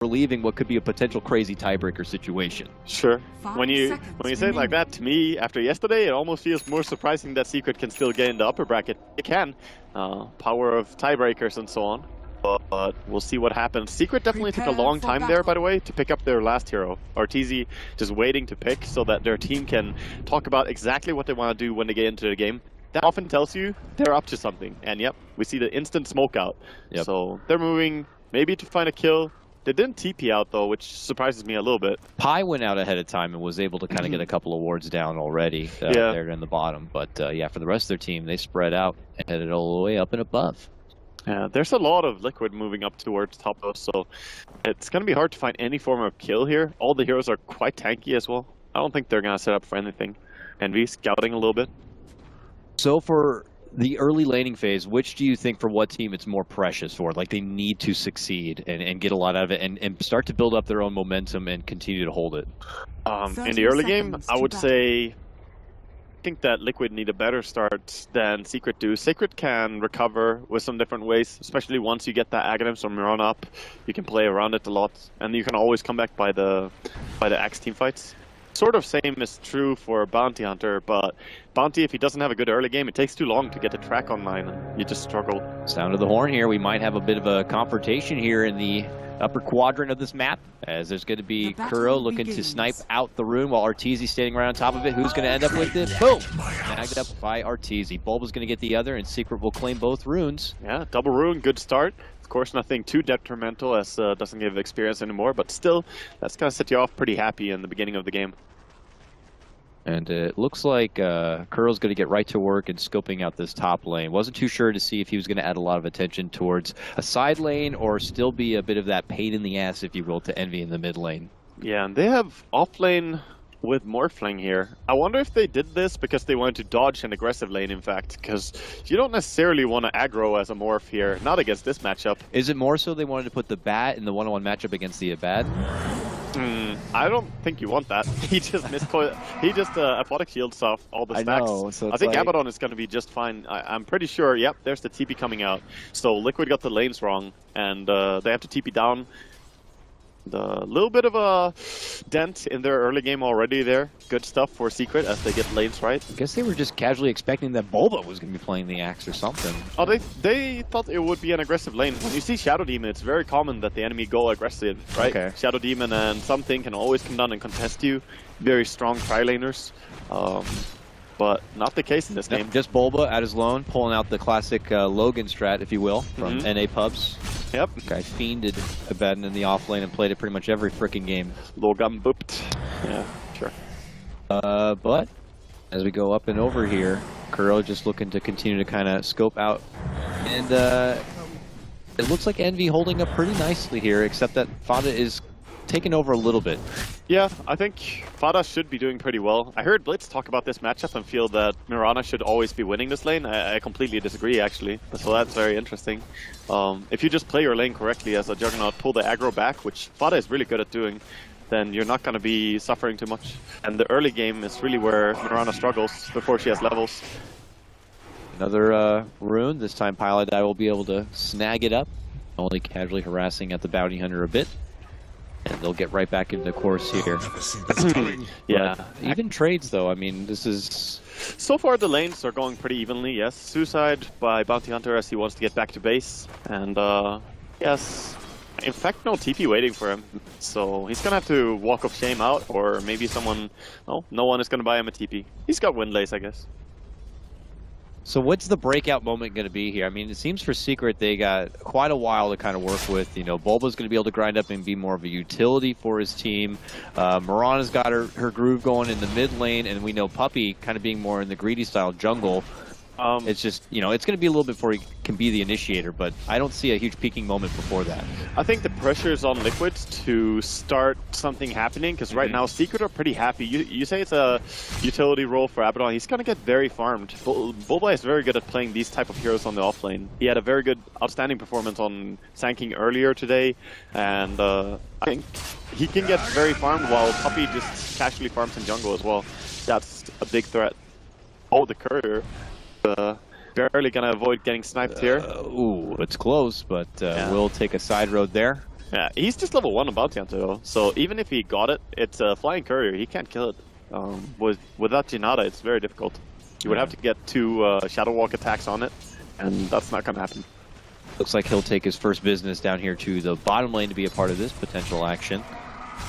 relieving what could be a potential crazy tiebreaker situation. Sure. When you say it like that, to me, after yesterday, it almost feels more surprising that Secret can still get in the upper bracket. It can. Power of tiebreakers and so on. But we'll see what happens. Secret definitely took a long time there, by the way, to pick up their last hero. Arteezy just waiting to pick so that their team can talk about exactly what they want to do when they get into the game. That often tells you they're up to something. And yep, we see the instant smoke out. Yep. So they're moving maybe to find a kill. They didn't TP out though, which surprises me a little bit. Pi went out ahead of time and was able to kind of get a couple of wards down already there in the bottom. But yeah, for the rest of their team, they spread out and headed all the way up and above. Yeah, there's a lot of Liquid moving up towards top though, so it's going to be hard to find any form of kill here. All the heroes are quite tanky as well. I don't think they're going to set up for anything. Envy scouting a little bit. So for the early laning phase, which do you think for what team it's more precious for? Like they need to succeed and get a lot out of it and start to build up their own momentum and continue to hold it? In the early game, I would say I think that Liquid need a better start than Secret do. Secret can recover with some different ways, especially once you get that Aghanim from run up. You can play around it a lot, and you can always come back by the Axe team fights. Sort of same is true for Bounty Hunter, but Bounty, if he doesn't have a good early game, it takes too long to get the track online, and you just struggle. Sound of the horn here. We might have a bit of a confrontation here in the upper quadrant of this map, as there's going to be Kuro looking to snipe out the rune while Arteezy standing right on top of it. Who's going to end up with it? Boom! Snagged up by Arteezy. Bulba's going to get the other, and Secret will claim both runes. Yeah, double rune, good start. Of course, nothing too detrimental, as doesn't give experience anymore, but still, that's going to set you off pretty happy in the beginning of the game. And it looks like Kuro's going to get right to work and scoping out this top lane. Wasn't too sure to see if he was going to add a lot of attention towards a side lane or still be a bit of that pain in the ass, if you will, to Envy in the mid lane. Yeah, and they have off lane with Morphling here. I wonder if they did this because they wanted to dodge an aggressive lane, in fact, because you don't necessarily want to aggro as a Morph here, not against this matchup. Is it more so they wanted to put the Bat in the one-on-one matchup against the Abad? I don't think you want that. He just he just aquatic shields off all the stacks. I know, so I think like... Abaddon is going to be just fine. I'm pretty sure. Yep, there's the TP coming out. So Liquid got the lanes wrong, and they have to TP down. The little bit of a dent in their early game already there. Good stuff for Secret as they get lanes right. I guess they were just casually expecting that Bulba was going to be playing the Axe or something. Oh, they thought it would be an aggressive lane. When you see Shadow Demon, it's very common that the enemy go aggressive, right? Okay. Shadow Demon and something can always come down and contest you. Very strong tri-laners. But not the case in this game. Just Bulba at his lone, pulling out the classic Logan strat, if you will, from NA pubs. Yep. Guy fiended Abaddon in the off lane and played it pretty much every freaking game. Logan booped. Yeah, sure. But as we go up and over here, Kuro just looking to continue to kind of scope out. And it looks like Envy holding up pretty nicely here, except that Fada is taking over a little bit. Yeah, I think Fada should be doing pretty well. I heard Blitz talk about this matchup and feel that Mirana should always be winning this lane. I completely disagree, actually. So that's very interesting. If you just play your lane correctly as a Juggernaut, pull the aggro back, which Fada is really good at doing, then you're not going to be suffering too much. And the early game is really where Mirana struggles before she has levels. Another rune. This time Piledai will be able to snag it up, only casually harassing at the Bounty Hunter a bit. And they'll get right back into the course here. Yeah. Even trades, though. I mean, this is... So far, the lanes are going pretty evenly, yes. Suicide by Bounty Hunter as he wants to get back to base. And, yes. In fact, no TP waiting for him. So he's going to have to walk of shame out, or maybe someone... No one is going to buy him a TP. He's got Windlace, I guess. So what's the breakout moment going to be here? I mean, it seems for Secret they got quite a while to kind of work with. You know, Bulba's going to be able to grind up and be more of a utility for his team. Mirana's got her groove going in the mid lane, and we know Puppy kind of being more in the greedy style jungle. It's just, you know, it's going to be a little bit before he can be the initiator, but I don't see a huge peaking moment before that. I think the pressure is on Liquid to start something happening, because right now Secret are pretty happy. You say it's a utility role for Abaddon. He's going to get very farmed. Bulba is very good at playing these type of heroes on the offlane. He had a very good, outstanding performance on Sanking earlier today, and I think he can get very farmed while Puppy just casually farms in jungle as well. That's a big threat. Oh, the courier. Barely gonna avoid getting sniped here. Ooh, it's close, but we'll take a side road there. Yeah, he's just level 1 on Bounty Hunter though, so even if he got it, it's a flying courier, he can't kill it. Without Jinada, it's very difficult. You would have to get 2 Shadow Walk attacks on it, and that's not gonna happen. Looks like he'll take his first business down here to the bottom lane to be a part of this potential action.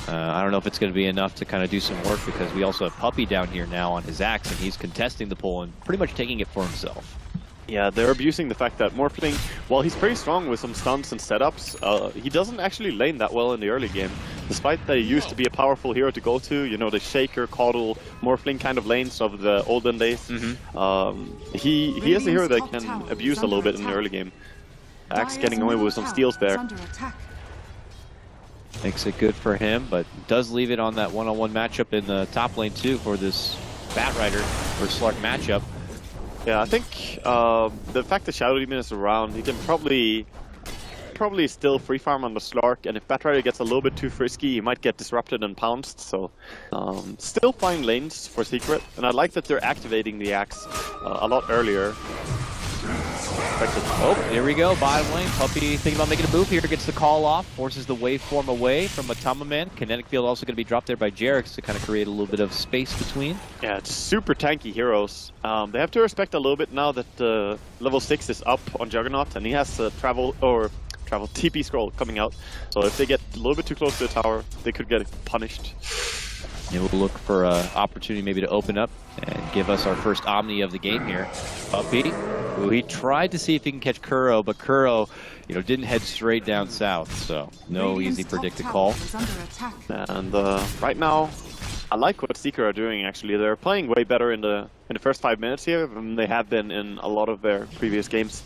I don't know if it's going to be enough to kind of do some work, because we also have Puppey down here now on his axe, and he's contesting the pull and pretty much taking it for himself. Yeah, they're abusing the fact that Morphling, while he's pretty strong with some stunts and setups, he doesn't actually lane that well in the early game. Despite that he used to be a powerful hero to go to, you know, the Shaker, Coddle, Morphling kind of lanes of the olden days. He is a hero that can abuse a little bit in the early game. Axe getting away with some steals there. Makes it good for him, but does leave it on that one-on-one matchup in the top lane too for this Batrider versus Slark matchup. Yeah, I think the fact that Shadow Demon is around, he can probably still free farm on the Slark, and if Batrider gets a little bit too frisky, he might get disrupted and pounced. So still fine lanes for Secret, and I like that they're activating the axe a lot earlier. Oh, here we go, bottom lane. Puppey thinking about making a move here, gets the call off, forces the waveform away from Matamaman. Kinetic Field also going to be dropped there by Jerix to kind of create a little bit of space between. Yeah, it's super tanky heroes. They have to respect a little bit now that level 6 is up on Juggernaut, and he has travel TP scroll coming out. So if they get a little bit too close to the tower, they could get punished. They will look for an opportunity maybe to open up and give us our first Omni of the game here. Puppey, who he tried to see if he can catch Kuro, but Kuro, you know, didn't head straight down south, so no easy predicted call. And right now, I like what Seeker are doing. Actually, they're playing way better in the first 5 minutes here than they have been in a lot of their previous games.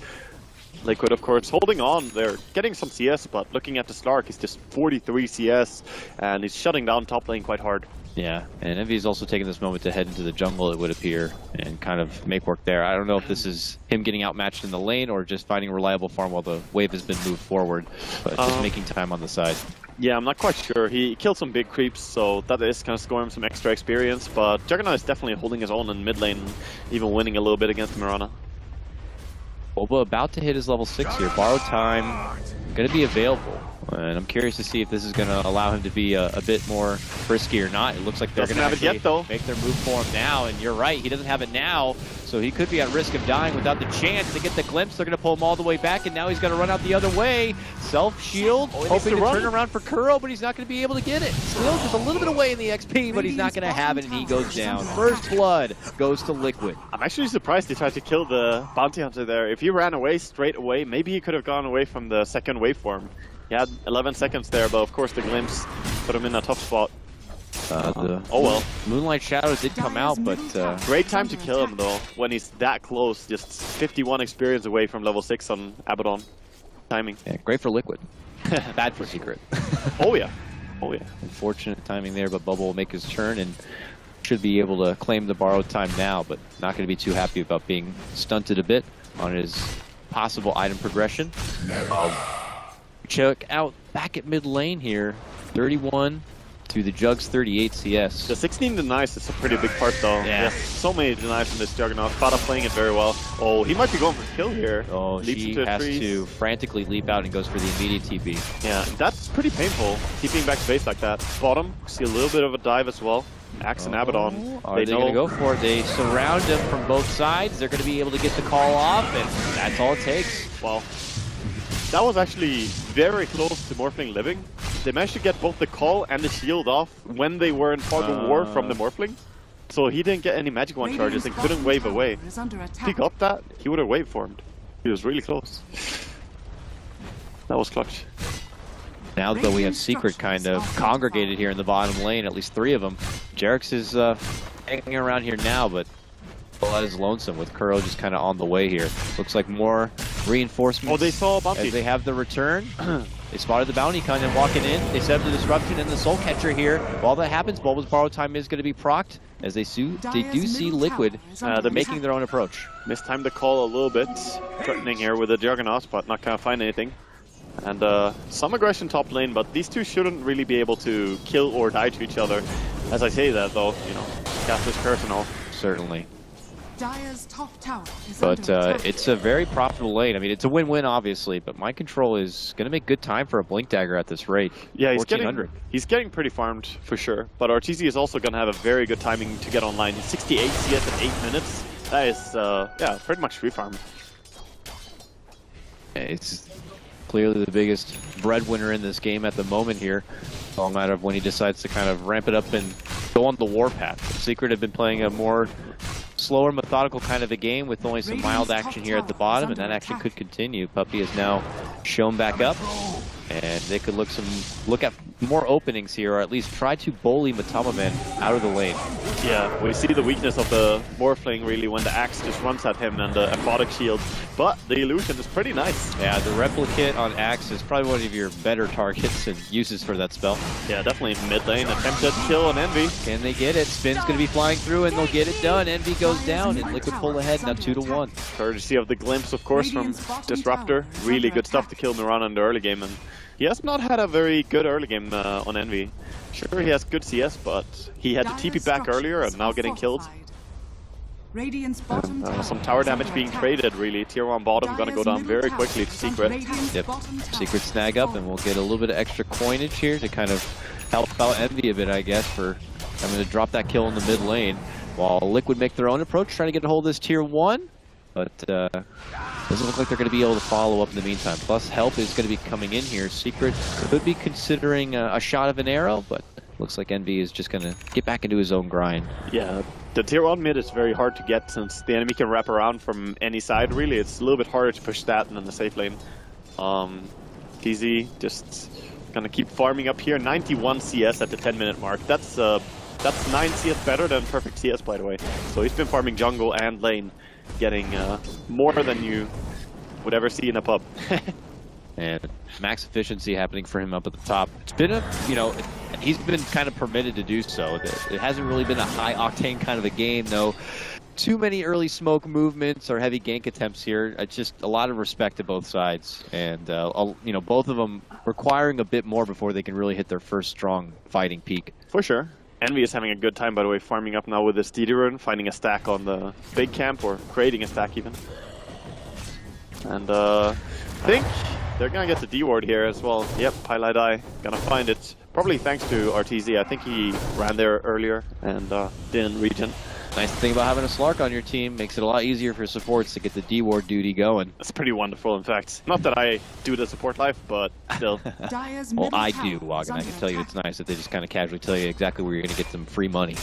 Liquid, of course, holding on. They're getting some CS, but looking at the Slark, he's just 43 CS, and he's shutting down top lane quite hard. Yeah, and Envy's also taking this moment to head into the jungle, it would appear, and kind of make work there. I don't know if this is him getting outmatched in the lane or just finding a reliable farm while the wave has been moved forward, but just making time on the side. Yeah, I'm not quite sure. He killed some big creeps, so that is kind of scoring him some extra experience, but Juggernaut is definitely holding his own in mid lane, even winning a little bit against Mirana. Boba about to hit his level 6 here. Borrowed time going to be available. And I'm curious to see if this is going to allow him to be a bit more frisky or not. It looks like they're going to actually make their move for him now. And you're right, he doesn't have it now. So he could be at risk of dying without the chance to get the glimpse. They're going to pull him all the way back. And now he's going to run out the other way. Self-shield, hoping to turn around for Kuro, but he's not going to be able to get it. Still just a little bit away in the XP, but he's not going to have it, and he goes down. First blood goes to Liquid. I'm actually surprised he tried to kill the Bounty Hunter there. If he ran away straight away, maybe he could have gone away from the second waveform. He had 11 seconds there, but of course the glimpse put him in a tough spot. Oh well. Moonlight Shadow did come out, but... Great time to kill him though, when he's that close, just 51 experience away from level 6 on Abaddon. Timing. Yeah, great for Liquid. Bad for Secret. Oh yeah. Oh yeah. Unfortunate timing there, but Bubble will make his turn and should be able to claim the borrowed time now, but not going to be too happy about being stunted a bit on his possible item progression. Check out back at mid lane here, 31 to the Jug's 38 CS. The 16 denies is a pretty big part though. Yeah. So many denies from this Juggernaut. Fada playing it very well. Oh, he might be going for kill here. Oh, he has to frantically leap out and goes for the immediate TP. Yeah, that's pretty painful, keeping back space like that. Bottom, see a little bit of a dive as well. Axe and Abaddon. Are they going to go for it? They surround him from both sides. They're going to be able to get the call off, and that's all it takes. Well, that was actually very close to Morphling living. They managed to get both the call and the shield off when they were in fog of war from the Morphling. So he didn't get any magic wand charges and couldn't wave away. If he got that, he would have wave formed. He was really close. That was clutch. Now though we have Secret kind of congregated here in the bottom lane, at least 3 of them. Jerix is hanging around here now, but that is lonesome with Kuro just kind of on the way here. Looks like more reinforcements. Oh, they saw a bounty. As they have the return. They spotted the bounty kind of walking in. They set up the disruption and the soul catcher here. While that happens, Bulba's borrowed time is going to be procced as they do see Liquid they're making their own approach. Mistimed the call a little bit, threatening here with the Juggernaut, but not going to find anything. And some aggression top lane, but these two shouldn't really be able to kill or die to each other. As I say that though, you know, Caster's curse and all. Certainly. Dire's top tower is But under attack. it's a very profitable lane. I mean, it's a win-win, obviously, but Mind Control is going to make good time for a Blink Dagger at this rate. Yeah, he's 1400. getting pretty farmed for sure. But RTZ is also going to have a very good timing to get online. 68 CS in 8 minutes. That is, yeah, pretty much free farm. It's clearly the biggest breadwinner in this game at the moment here. It's all a matter of when he decides to kind of ramp it up and go on the warpath. Secret have been playing a more slower, methodical kind of a game with only some mild action here at the bottom, and that action could continue. Puppey is now shown back up, and they could look at more openings here, or at least try to bully Matamaman out of the lane. Yeah, we see the weakness of the Morphling really when the axe just runs at him and the aquatic shield, but the illusion is pretty nice. Yeah, the replicate on axe is probably one of your better targets and uses for that spell. Yeah, definitely mid lane, attempted kill on Envy. Can they get it? Spin's going to be flying through, and they'll get it done. Envy goes down, and Liquid pull ahead, now 2-1. Courtesy of the glimpse, of course, from Disruptor. Really good stuff to kill Mirana in the early game, and he has not had a very good early game on Envy. Sure, he has good CS, but he had to TP back earlier and now getting killed. Some tower damage being traded, really. Tier 1 bottom gonna go down very quickly to Secret. Yep, Secret snag up, and we'll get a little bit of extra coinage here to kind of help out Envy a bit, I guess, for having to drop that kill in the mid lane. While Liquid make their own approach, trying to get a hold of this Tier 1, but doesn't look like they're going to be able to follow up in the meantime. Plus, help is going to be coming in here. Secret could be considering a shot of an arrow, but looks like Envy is just going to get back into his own grind. Yeah, the Tier 1 mid is very hard to get since the enemy can wrap around from any side, really. It's a little bit harder to push that than the safe lane. TZ just going to keep farming up here. 91 CS at the 10-minute mark. That's 9 CS better than perfect CS, by the way. So he's been farming jungle and lane, getting more than you would ever see in a pub. And max efficiency happening for him up at the top. It's been a, he's been kind of permitted to do so. It hasn't really been a high octane kind of a game, though. Too many early smoke movements or heavy gank attempts here. It's just a lot of respect to both sides, and both of them requiring a bit more before they can really hit their first strong fighting peak. For sure. Envy is having a good time, by the way, farming up now with this DD rune, finding a stack on the big camp, or creating a stack even. And I think they're gonna get the D ward here as well. Yep, Highlight Eye gonna find it. Probably thanks to RTZ. I think he ran there earlier and didn't regen. Nice thing about having a Slark on your team, makes it a lot easier for supports to get the D ward duty going. That's pretty wonderful, in fact. Not that I do the support life, but still. Well, I do, Wagon. I can tell you it's nice that they just kind of casually tell you exactly where you're going to get some free money.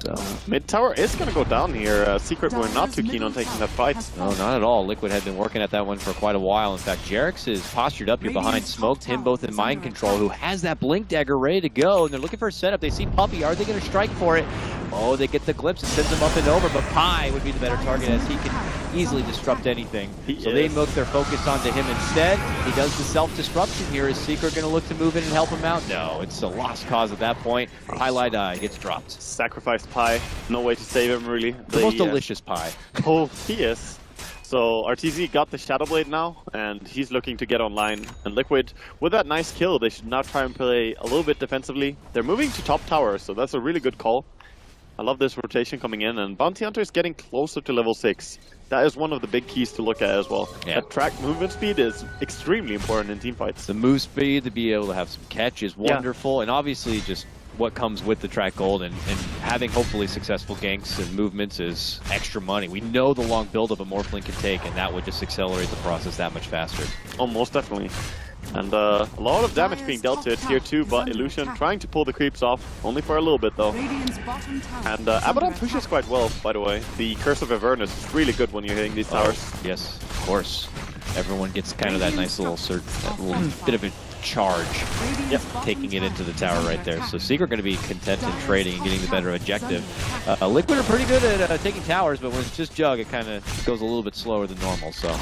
So. Mid tower is going to go down here. Secret were not too keen on taking that fight. No, not at all. Liquid had been working at that one for quite a while. In fact, Jerix is postured up here behind Smoked, him both in mind control, who has that Blink Dagger ready to go, and they're looking for a setup. They see Puppey. Are they going to strike for it? Oh, they get the glimpse. It sends him up and over, but Pi would be the better target as he can easily disrupt anything. They milk their focus onto him instead. He does the self-disruption here. Is Secret going to look to move in and help him out? No, it's a lost cause at that point. Highlight Eye gets dropped. Sacrificed Pi. No way to save him, really. The most delicious Pi. Oh, he is. So RTZ got the Shadow Blade now, and he's looking to get online. And Liquid, with that nice kill, they should now try and play a little bit defensively. They're moving to top tower, so that's a really good call. I love this rotation coming in, and Bounty Hunter is getting closer to level 6. That is one of the big keys to look at as well. Yeah. That track movement speed is extremely important in teamfights. The move speed, to be able to have some catch is wonderful, and obviously just what comes with the track gold and having hopefully successful ganks and movements is extra money. We know the long build-up a Morphling can take, and that would just accelerate the process that much faster. Oh, most definitely. And a lot of damage being dealt to it, tier 2, but Illusion trying to pull the creeps off, only for a little bit though. And Abaddon pushes quite well, by the way. The Curse of Avernus is really good when you're hitting these towers. Yes, of course. Everyone gets kind of that nice little bit of a charge. Yep, taking it into the tower right there. So Secret going to be content in trading and getting the better objective. Liquid are pretty good at taking towers, but when it's just Jug, it kind of goes a little bit slower than normal. So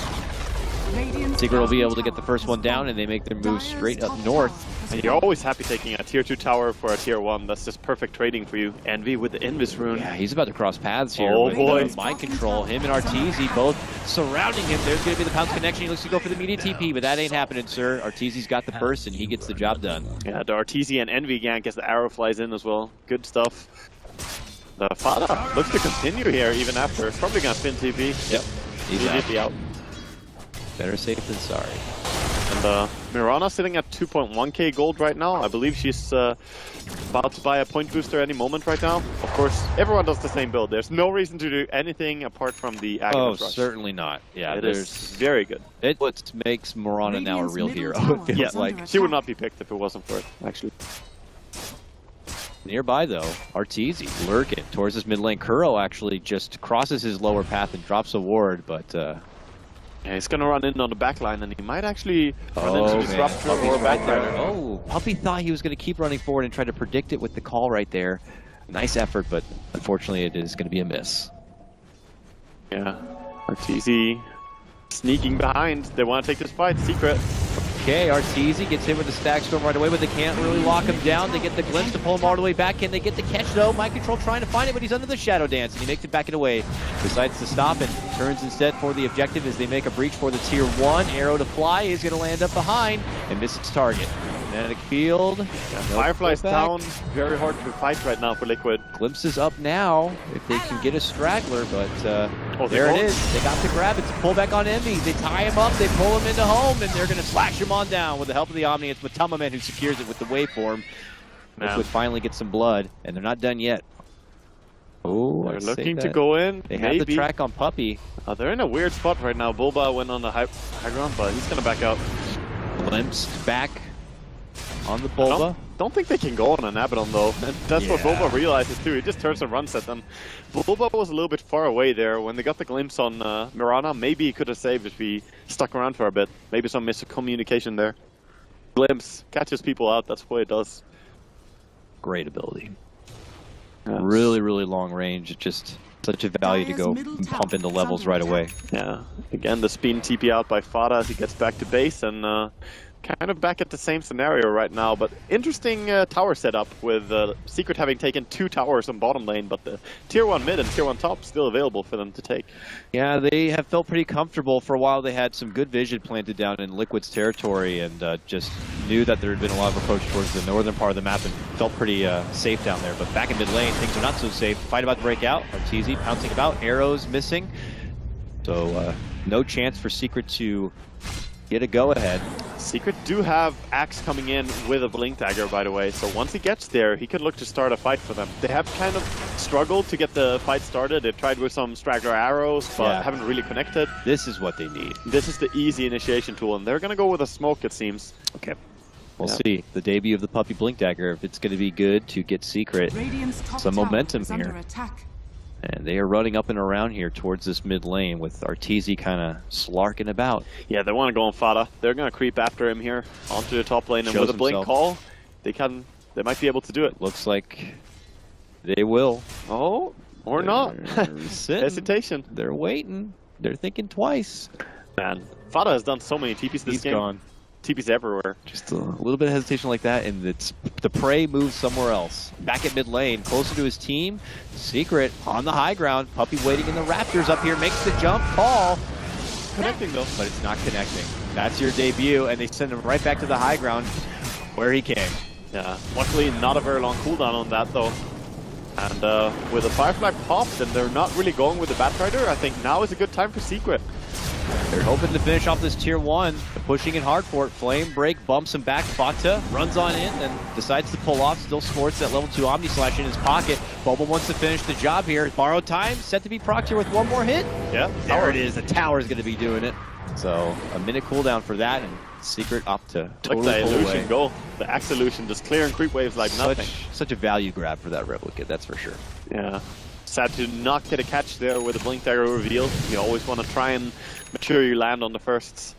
Secret will be able to get the first one down, and they make their move straight up north. And you're always happy taking a tier 2 tower for a tier 1. That's just perfect trading for you. Envy with the Invis rune. Yeah, he's about to cross paths here. Oh with boy. Mind control. Him and Arteezy both surrounding him. There's going to be the pounce connection. He looks to go for the immediate TP, but that ain't happening, sir. Arteezy's got the burst, and he gets the job done. Yeah, the Arteezy and Envy gank as the arrow flies in as well. Good stuff. The Fada looks to continue here even after. Probably gonna spin TP. Yep. He's TP out. Better safe than sorry. And Mirana sitting at 2.1k gold right now. I believe she's about to buy a point booster any moment right now. Of course, everyone does the same build. There's no reason to do anything apart from the Aghanim rush. Certainly not. Yeah, it is very good. It what makes Mirana now a real hero. Yeah, like she would not be picked if it wasn't for it, actually. Nearby though, Arteezy lurking towards this mid lane. Kuro actually just crosses his lower path and drops a ward, but yeah, he's gonna run in on the back line, and he might actually run into Disruptor or Backrider. Oh, Puppey thought he was gonna keep running forward and try to predict it with the call right there. Nice effort, but unfortunately it is gonna be a miss. Yeah, Arteezy sneaking behind. They want to take this fight. Secret. Okay, Arteezy gets hit with the Stack Storm right away, but they can't really lock him down. They get the glimpse to pull him all the way back in. They get the catch though. Mind Control trying to find it, but he's under the Shadow Dance, and he makes it back and away. Decides to stop and turns instead for the objective as they make a breach for the Tier 1. Arrow to fly is going to land up behind and miss its target. Fnatic field. Yeah, Firefly's down. Very hard to fight right now for Liquid. Glimpse is up now if they can get a straggler, but there it is. They got to grab it to pull back on Envy. They tie him up, they pull him into home, and they're going to slash him on down with the help of the Omni. It's Matamaman who secures it with the waveform. Liquid finally gets some blood, and they're not done yet. Oh, they're looking to go in. They have the track on Puppey. They're in a weird spot right now. Bulba went on the high ground, but he's going to back out. Glimpsed back on the Bulba. Don't think they can go on an Abaddon though. That's what Bulba realizes too. He just turns and runs at them. Bulba was a little bit far away there. When they got the glimpse on Mirana, maybe he could have saved if he stuck around for a bit. Maybe some miscommunication there. Glimpse catches people out. That's what it does. Great ability. Yes. Really, really long range. Just such a value to go and pump into levels right away. Yeah. Again, the spin TP out by Fada as he gets back to base, and kind of back at the same scenario right now, but interesting tower setup with Secret having taken 2 towers on bottom lane, but the Tier 1 mid and Tier 1 top still available for them to take. Yeah, they have felt pretty comfortable for a while. They had some good vision planted down in Liquid's territory and just knew that there had been a lot of approach towards the northern part of the map and felt pretty safe down there. But back in mid lane, things are not so safe. Fight about to break out. Arteezy pouncing about, arrows missing. So no chance for Secret to get a go-ahead. Secret do have Axe coming in with a Blink Dagger, by the way, so once he gets there, he could look to start a fight for them. They have kind of struggled to get the fight started. They tried with some Straggler arrows, but haven't really connected. This is what they need. This is the easy initiation tool, and they're going to go with a smoke, it seems. Okay. We'll see. The debut of the Puppey Blink Dagger, if it's going to be good to get Secret some momentum here. And they are running up and around here towards this mid lane with Arteezy kind of slarking about. Yeah, they want to go on Fada. They're going to creep after him here onto the top lane, and with a blink call, they might be able to do it. Looks like they will. Oh, or not. Hesitation. They're waiting. They're thinking twice. Man, Fada has done so many TPs this game. Gone. TP's everywhere. Just a little bit of hesitation like that, and the prey moves somewhere else. Back at mid lane, closer to his team. Secret on the high ground. Puppey waiting in the Raptors up here, makes the jump call. Connecting though. But it's not connecting. That's your debut, and they send him right back to the high ground where he came. Yeah, luckily not a very long cooldown on that though. And with the Firefly popped and they're not really going with the Batrider, I think now is a good time for Secret. They're hoping to finish off this Tier 1. They're pushing it hard for it. Flame Break bumps him back. Fata runs on in and decides to pull off. Still sports that level 2 Omni Slash in his pocket. Bubble wants to finish the job here. Borrowed time, set to be procced here with one more hit. Yeah, there it is. The tower is going to be doing it. So a minute cooldown for that, and Secret up to totally like the illusion goal. The Axe illusion just clearing creep waves like nothing. Such a value grab for that replicate, that's for sure. Yeah. Sad to not get a catch there with a Blink Dagger reveal. You always want to try and make sure you land on the first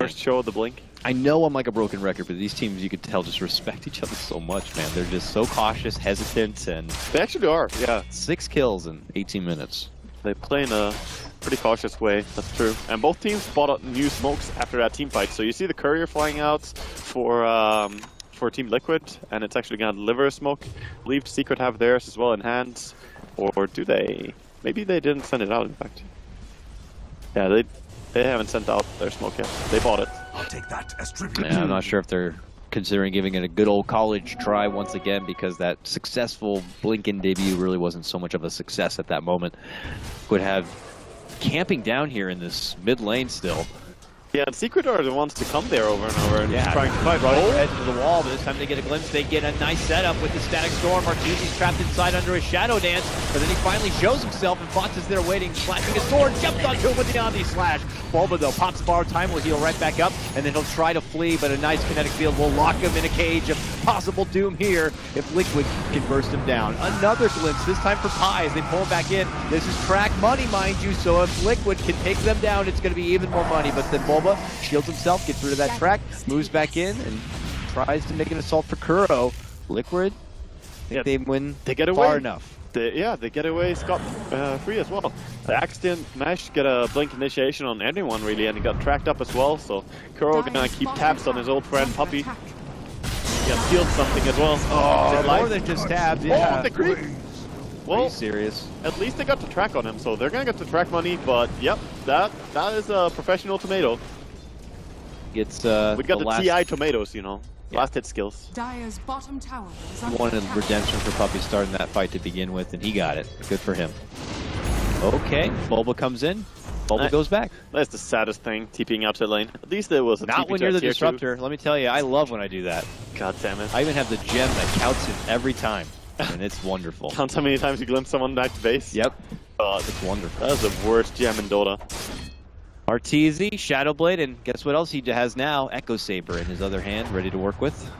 show of the Blink. I know I'm like a broken record, but these teams, you could tell, just respect each other so much, man. They're just so cautious, hesitant, and... They actually are, yeah. 6 kills in 18 minutes. They play in a pretty cautious way, that's true. And both teams bought up new smokes after that team fight. So you see the courier flying out for Team Liquid, and it's actually going to deliver a smoke. I believe Secret have theirs as well in hand. Or do they? Maybe they didn't send it out, in fact. Yeah, they haven't sent out their smoke yet. They bought it. I'll take that as tribute. Yeah, I'm not sure if they're considering giving it a good old college try once again, because that successful Blinken debut really wasn't so much of a success at that moment. Would have camping down here in this mid lane still. Yeah, and Secret are the ones to come there over and over and just trying to fight. Edge of the wall, but this time they get a glimpse. They get a nice setup with the Static Storm. Martuzi's trapped inside under a Shadow Dance, but then he finally shows himself, and Fox is there waiting, slashing his sword, jumps onto him with the Omni Slash. Bulba, though, pops borrowed time, will heal right back up, and then he'll try to flee, but a nice kinetic field will lock him in a cage of possible doom here if Liquid can burst him down. Another glimpse, this time for Pi as they pull him back in. This is track money, mind you, so if Liquid can take them down, it's going to be even more money, but then Bulba shields himself, gets rid of that track, moves back in, and tries to make an assault for Kuro. Liquid, they win they get far away. enough. They get away scot-free as well. The Axe didn't manage to get a blink initiation on anyone really, and he got tracked up as well, so Kuro gonna keep tabs on his old friend Puppey. He got stealed something as well. Oh, more than just tabs, yeah. Oh, the creep! Well, are you serious? At least they got the track on him, so they're gonna get the track money, but yep, that is a professional tomato. It's we got the TI tomatoes, you know. Yeah. Last hit skills. Dire's bottom tower is under Wanted attack. redemption for Puppey starting that fight to begin with, and he got it. Good for him. Okay, Bulba comes in. Bulba goes back. That's the saddest thing, TPing out to lane. At least there was a Not TP when to you're the tier 2. disruptor. Let me tell you, I love when I do that. God damn it. I even have the gem that counts it every time, and it's wonderful. Count how many times you glimpse someone back to base? Yep. God, It's wonderful. that is the worst gem in Dota. Arteezy, Shadowblade, and guess what else he has now? Echo Saber in his other hand, ready to work with.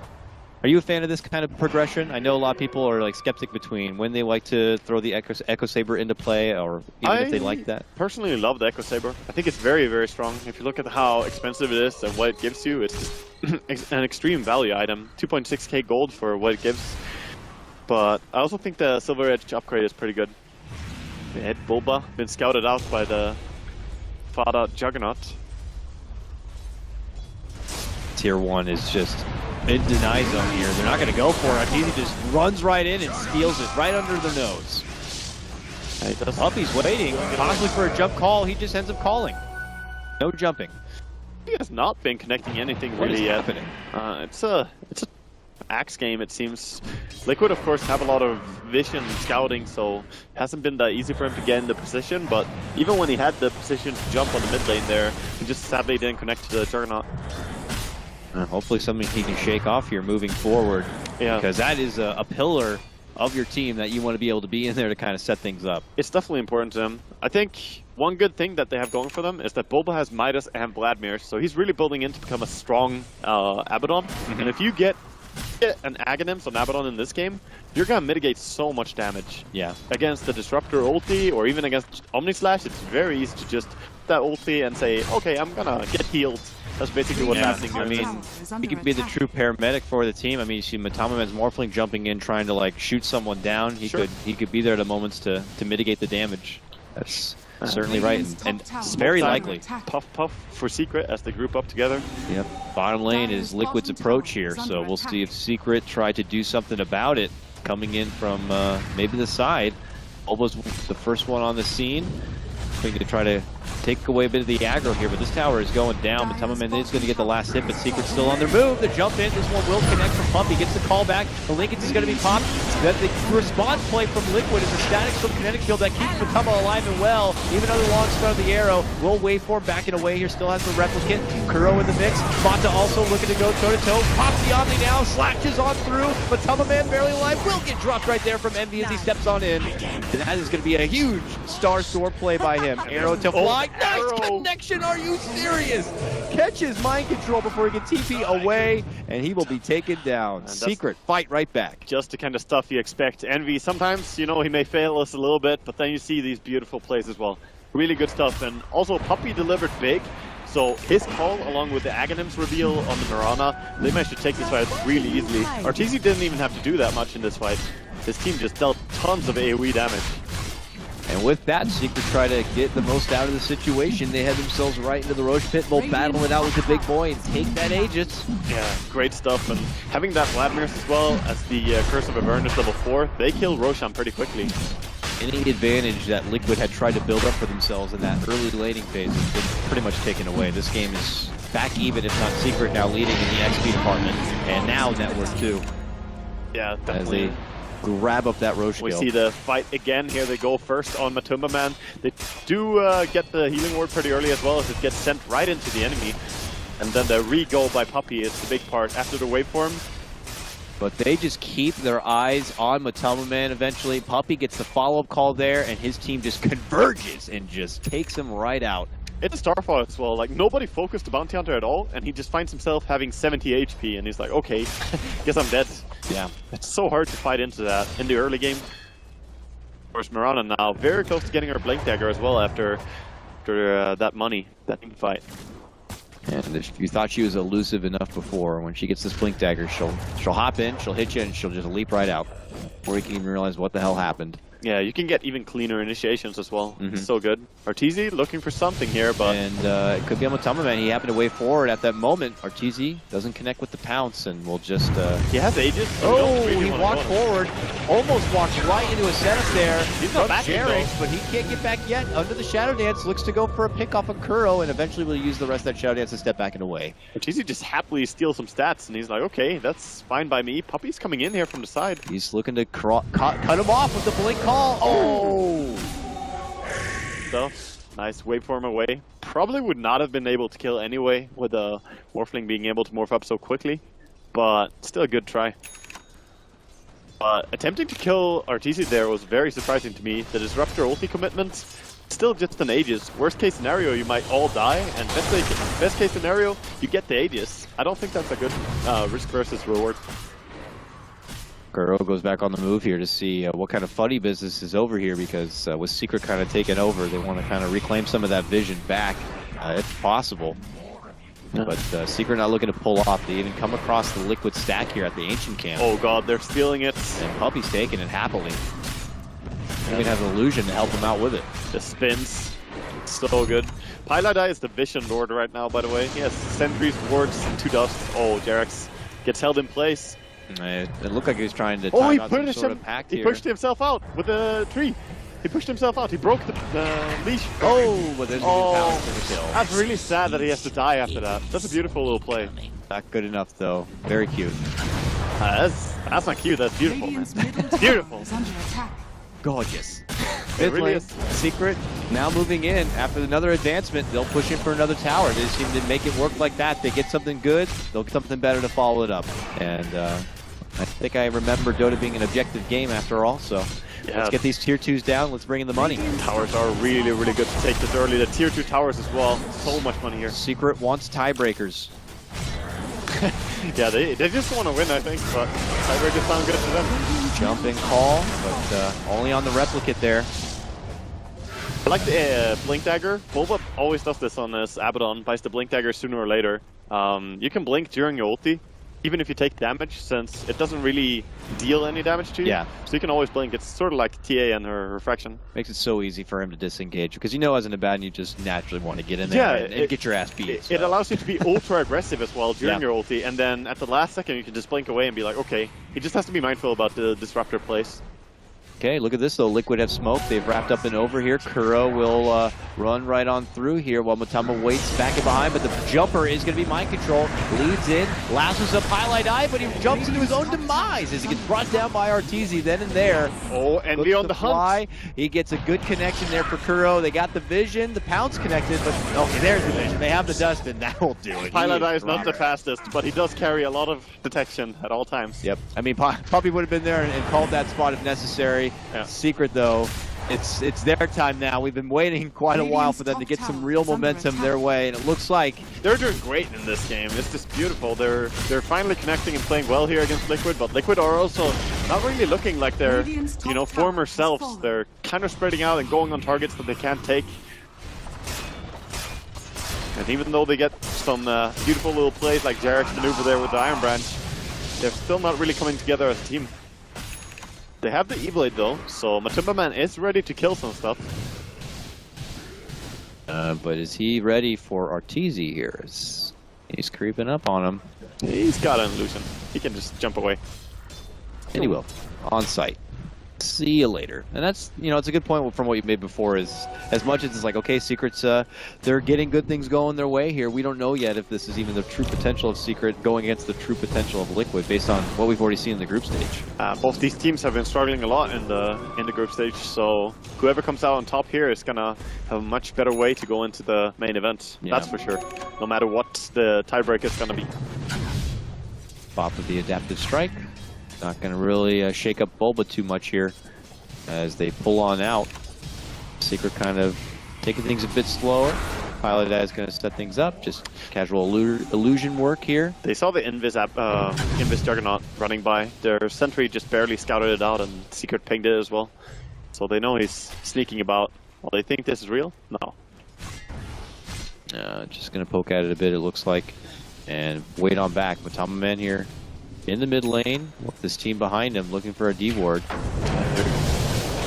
Are you a fan of this kind of progression? I know a lot of people are like skeptic between when they like to throw the Echo Saber into play, or even if they like that. Personally love the Echo Saber. I think it's very, very strong. If you look at how expensive it is and what it gives you, it's just an extreme value item. 2.6k gold for what it gives. But I also think the Silver Edge upgrade is pretty good. The head Bulba, been scouted out by the Fada Juggernaut. Tier 1 is just in deny zone here. They're not going to go for it. Arteezy just runs right in and steals it right under the nose. Puppey's waiting, possibly for a jump call. He just ends up calling. No jumping. He has not been connecting anything What is really yet. happening? It's a Axe game, it seems. Liquid, of course, have a lot of vision and scouting, so it hasn't been that easy for him to get in the position, but even when he had the position to jump on the mid lane there, he just sadly didn't connect to the Juggernaut. Hopefully something he can shake off here moving forward. Yeah. Because that is a pillar of your team that you want to be able to be in there to kind of set things up. It's definitely important to him. I think one good thing that they have going for them is that Bulba has Midas and Vladimir, so he's really building in to become a strong Abaddon. And if you get an Aghanim on Abaddon in this game, you're going to mitigate so much damage. Yeah. Against the Disruptor ulti, or even against Omni Slash, it's very easy to just that ulti and say, okay, I'm going to get healed. That's basically what's happening here. I mean, he could be the true paramedic for the team. I mean, you see Matamaman's Morphling jumping in, trying to like shoot someone down. He could be there at the moments to mitigate the damage. That's certainly right, and very likely. Puff for Secret as they group up together. Yep. Bottom lane is Liquid's approach here, so we'll see if Secret try to do something about it. Coming in from maybe the side. Bulba's the first one on the scene. Going to try to take away a bit of the aggro here, but this tower is going down. Matamaman is going to get the last hit, but Secret's still on their move. The jump in, this one will connect from Puppey, gets the call back. The Linkage is going to be popped. The response play from Liquid is a static from kinetic field that keeps Matama alive and well. Even under the long start of the arrow, will waveform backing away here, still has the replicant. Kuro in the mix. Mata also looking to go toe-to-toe. Pops the Omni now, slashes on through. Matamaman barely alive, will get dropped right there from Envy as he steps on in. And that is going to be a huge Star Sword play by him. Arrow to fly. Nice connection, are you serious? Catches mind control before he can TP away, and he will be taken down. Secret fight right back. Just the kind of stuff you expect. Envy, sometimes, you know, he may fail us a little bit, but then you see these beautiful plays as well. Really good stuff, and also Puppey delivered big. So his call, along with the Aghanim's reveal on the Mirana, they managed to take this fight really easily. Arteezy didn't even have to do that much in this fight. His team just dealt tons of AoE damage. And with that, Secret try to get the most out of the situation. They head themselves right into the Roche Pit. They'll battle it out with the big boy and take that Aegis. Yeah, great stuff. And having that Vladimir's as well as the Curse of Avernus level 4, they kill Roshan pretty quickly. Any advantage that Liquid had tried to build up for themselves in that early laning phase has been pretty much taken away. This game is back even, if not Secret, now leading in the XP department, and now Network too. Yeah, As they grab up that Roche We kill. see the fight again. Here they go first on Matumba Man. They do get the healing ward pretty early as well, as it gets sent right into the enemy. And then the re-go by Puppey is the big part after the waveform. But they just keep their eyes on Matumba Man eventually. Puppey gets the follow-up call there, and his team just converges and just takes him right out. It's a Starfall as well. Like, nobody focused the Bounty Hunter at all, and he just finds himself having 70 HP, and he's like, okay, guess I'm dead. Yeah. It's so hard to fight into that in the early game. Of course, Mirana now very close to getting her Blink Dagger as well after that team fight. And if you thought she was elusive enough before, when she gets this Blink Dagger, she'll hop in, she'll hit you, and she'll just leap right out before you can even realize what the hell happened. Yeah, you can get even cleaner initiations as well. Mm-hmm. It's so good. Arteezy looking for something here, but... And it could be on Matumba Man. He happened to wave forward at that moment. Arteezy doesn't connect with the pounce, and will just... He has Aegis. He walked forward, almost walked right into a setup there. He's not back Jarek, but he can't get back yet. Under the Shadow Dance, looks to go for a pick off of Kuro, and eventually will use the rest of that Shadow Dance to step back and away. Arteezy just happily steals some stats, and he's like, okay, that's fine by me. Puppey's coming in here from the side. He's looking to cut him off with the blink call. Oh! So, nice waveform away. Probably would not have been able to kill anyway with a Morphling being able to morph up so quickly, but still a good try. But attempting to kill Arteezy there was very surprising to me. The Disruptor ulti commitment, still just an Aegis. Worst case scenario, you might all die, and best case scenario, you get the Aegis. I don't think that's a good risk versus reward. Kuro goes back on the move here to see what kind of funny business is over here, because with Secret kind of taken over, they want to kind of reclaim some of that vision back, if possible. Yeah. But Secret not looking to pull off. They even come across the Liquid stack here at the Ancient camp. Oh god, they're stealing it. And Puppey's taking it happily. Even has an illusion to help him out with it. The spins, so good. Pylai is the Vision Lord right now, by the way. He has sentries, wards, and 2 dust. Oh, Jarex gets held in place. It looked like he was trying to he out some sort of pact he here. pushed himself out with a tree. He pushed himself out. He broke the leash. Oh, but there's a power for the kill. That's really sad that he has to die after that. That's a beautiful little play. Not good enough, though. Very cute. That's not cute. That's beautiful, man. Beautiful. Is under attack. Gorgeous. It really is. Secret now moving in after another advancement. They'll push in for another tower. They just seem to make it work like that. They get something good, they'll get something better to follow it up. And I think I remember Dota being an objective game after all, so yeah. Let's get these tier 2s down. Let's bring in the money. Towers are really, really good to take this early. The tier 2 towers as well. So much money here. Secret wants tiebreakers. Yeah, they just want to win, I think, but tiebreakers sound good to them. Jump and call, but only on the replicate there. I like the Blink Dagger. Bulba always does this on this Abaddon, buys the Blink Dagger sooner or later. You can blink during your ulti, even if you take damage, since it doesn't really deal any damage to you. Yeah. So you can always blink. It's sort of like TA and her Refraction. Makes it so easy for him to disengage, because you know as an Abaddon you just naturally want to get in there and get your ass beat. It allows you to be ultra aggressive as well during Yeah. your ulti, and then at the last second you can just blink away and be like, okay. He just has to be mindful about the Disruptor place. Okay, look at this though. Liquid have smoke. They've wrapped up and over here. Kuro will run right on through here while Matumba waits back and behind, but the jumper is going to be mind control. Leads in, lassos up highlight eye, but he jumps into his own demise as he gets brought down by Arteezy then and there. Oh, and beyond the hunt. He gets a good connection there for Kuro. They got the vision, the pounce connected, but okay, there's the vision. They have the dust, and that will do it. Pilot Eye is not the fastest, but he does carry a lot of detection at all times. Yep. I mean, Puppey would have been there and called that spot if necessary. Yeah. Secret, though, it's their time now. We've been waiting quite a while for them to get some real momentum their way, and it looks like they're doing great in this game. It's just beautiful. They're finally connecting and playing well here against Liquid, but Liquid are also not really looking like their former selves. They're kind of spreading out and going on targets that they can't take. And even though they get some beautiful little plays like Jarek's maneuver there with the Iron Branch, they're still not really coming together as a team. They have the E-Blade though, so Matumba Man is ready to kill some stuff. But is he ready for Arteezy here? He's creeping up on him. He's got an illusion. He can just jump away. And he will. On site. See you later. And that's, you know, it's a good point from what you made before, is as much as it's like, okay, Secret's, they're getting good things going their way here. We don't know yet if this is even the true potential of Secret going against the true potential of Liquid based on what we've already seen in the group stage. Both these teams have been struggling a lot in the group stage, so whoever comes out on top here is gonna have a much better way to go into the main event. Yeah. That's for sure. No matter what the tiebreaker is gonna be. Pop of the adaptive strike. Not going to really shake up Bulba too much here as they pull on out. Secret kind of taking things a bit slower. Pilot is going to set things up. Just casual illusion work here. They saw the Invis Juggernaut running by. Their sentry just barely scouted it out, and Secret pinged it as well. So they know he's sneaking about. Well, they think this is real? No. Just going to poke at it a bit, it looks like. And wait on back. Matama Man here in the mid lane with this team behind him looking for a D ward.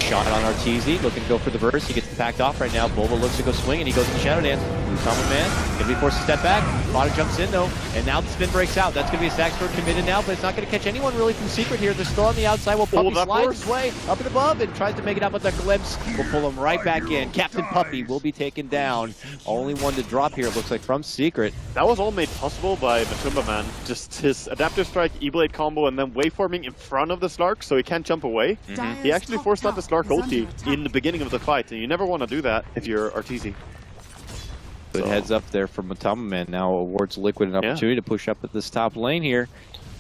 Shot on Arteezy, looking to go for the burst. He gets packed off right now. Bulba looks to go swing and he goes to the Shadow Dance. Matama Man gonna be forced to step back. Potter jumps in though, and now the spin breaks out. That's gonna be a stack score committed now, but it's not gonna catch anyone really from Secret here. They're still on the outside while Puppy slides his way up and above and tries to make it out with the glimpse. We'll pull him right back in. Captain Puppy will be taken down. Only one to drop here, it looks like, from Secret. That was all made possible by Matumba Man. Just his adaptive strike, E-Blade combo, and then waveforming in front of the Slark so he can't jump away. He actually forced out the Slark ulti in the beginning of the fight, and you never want to do that if you're Arteezy. Good heads up there from Matama Man. Now awards Liquid an opportunity to push up at this top lane here.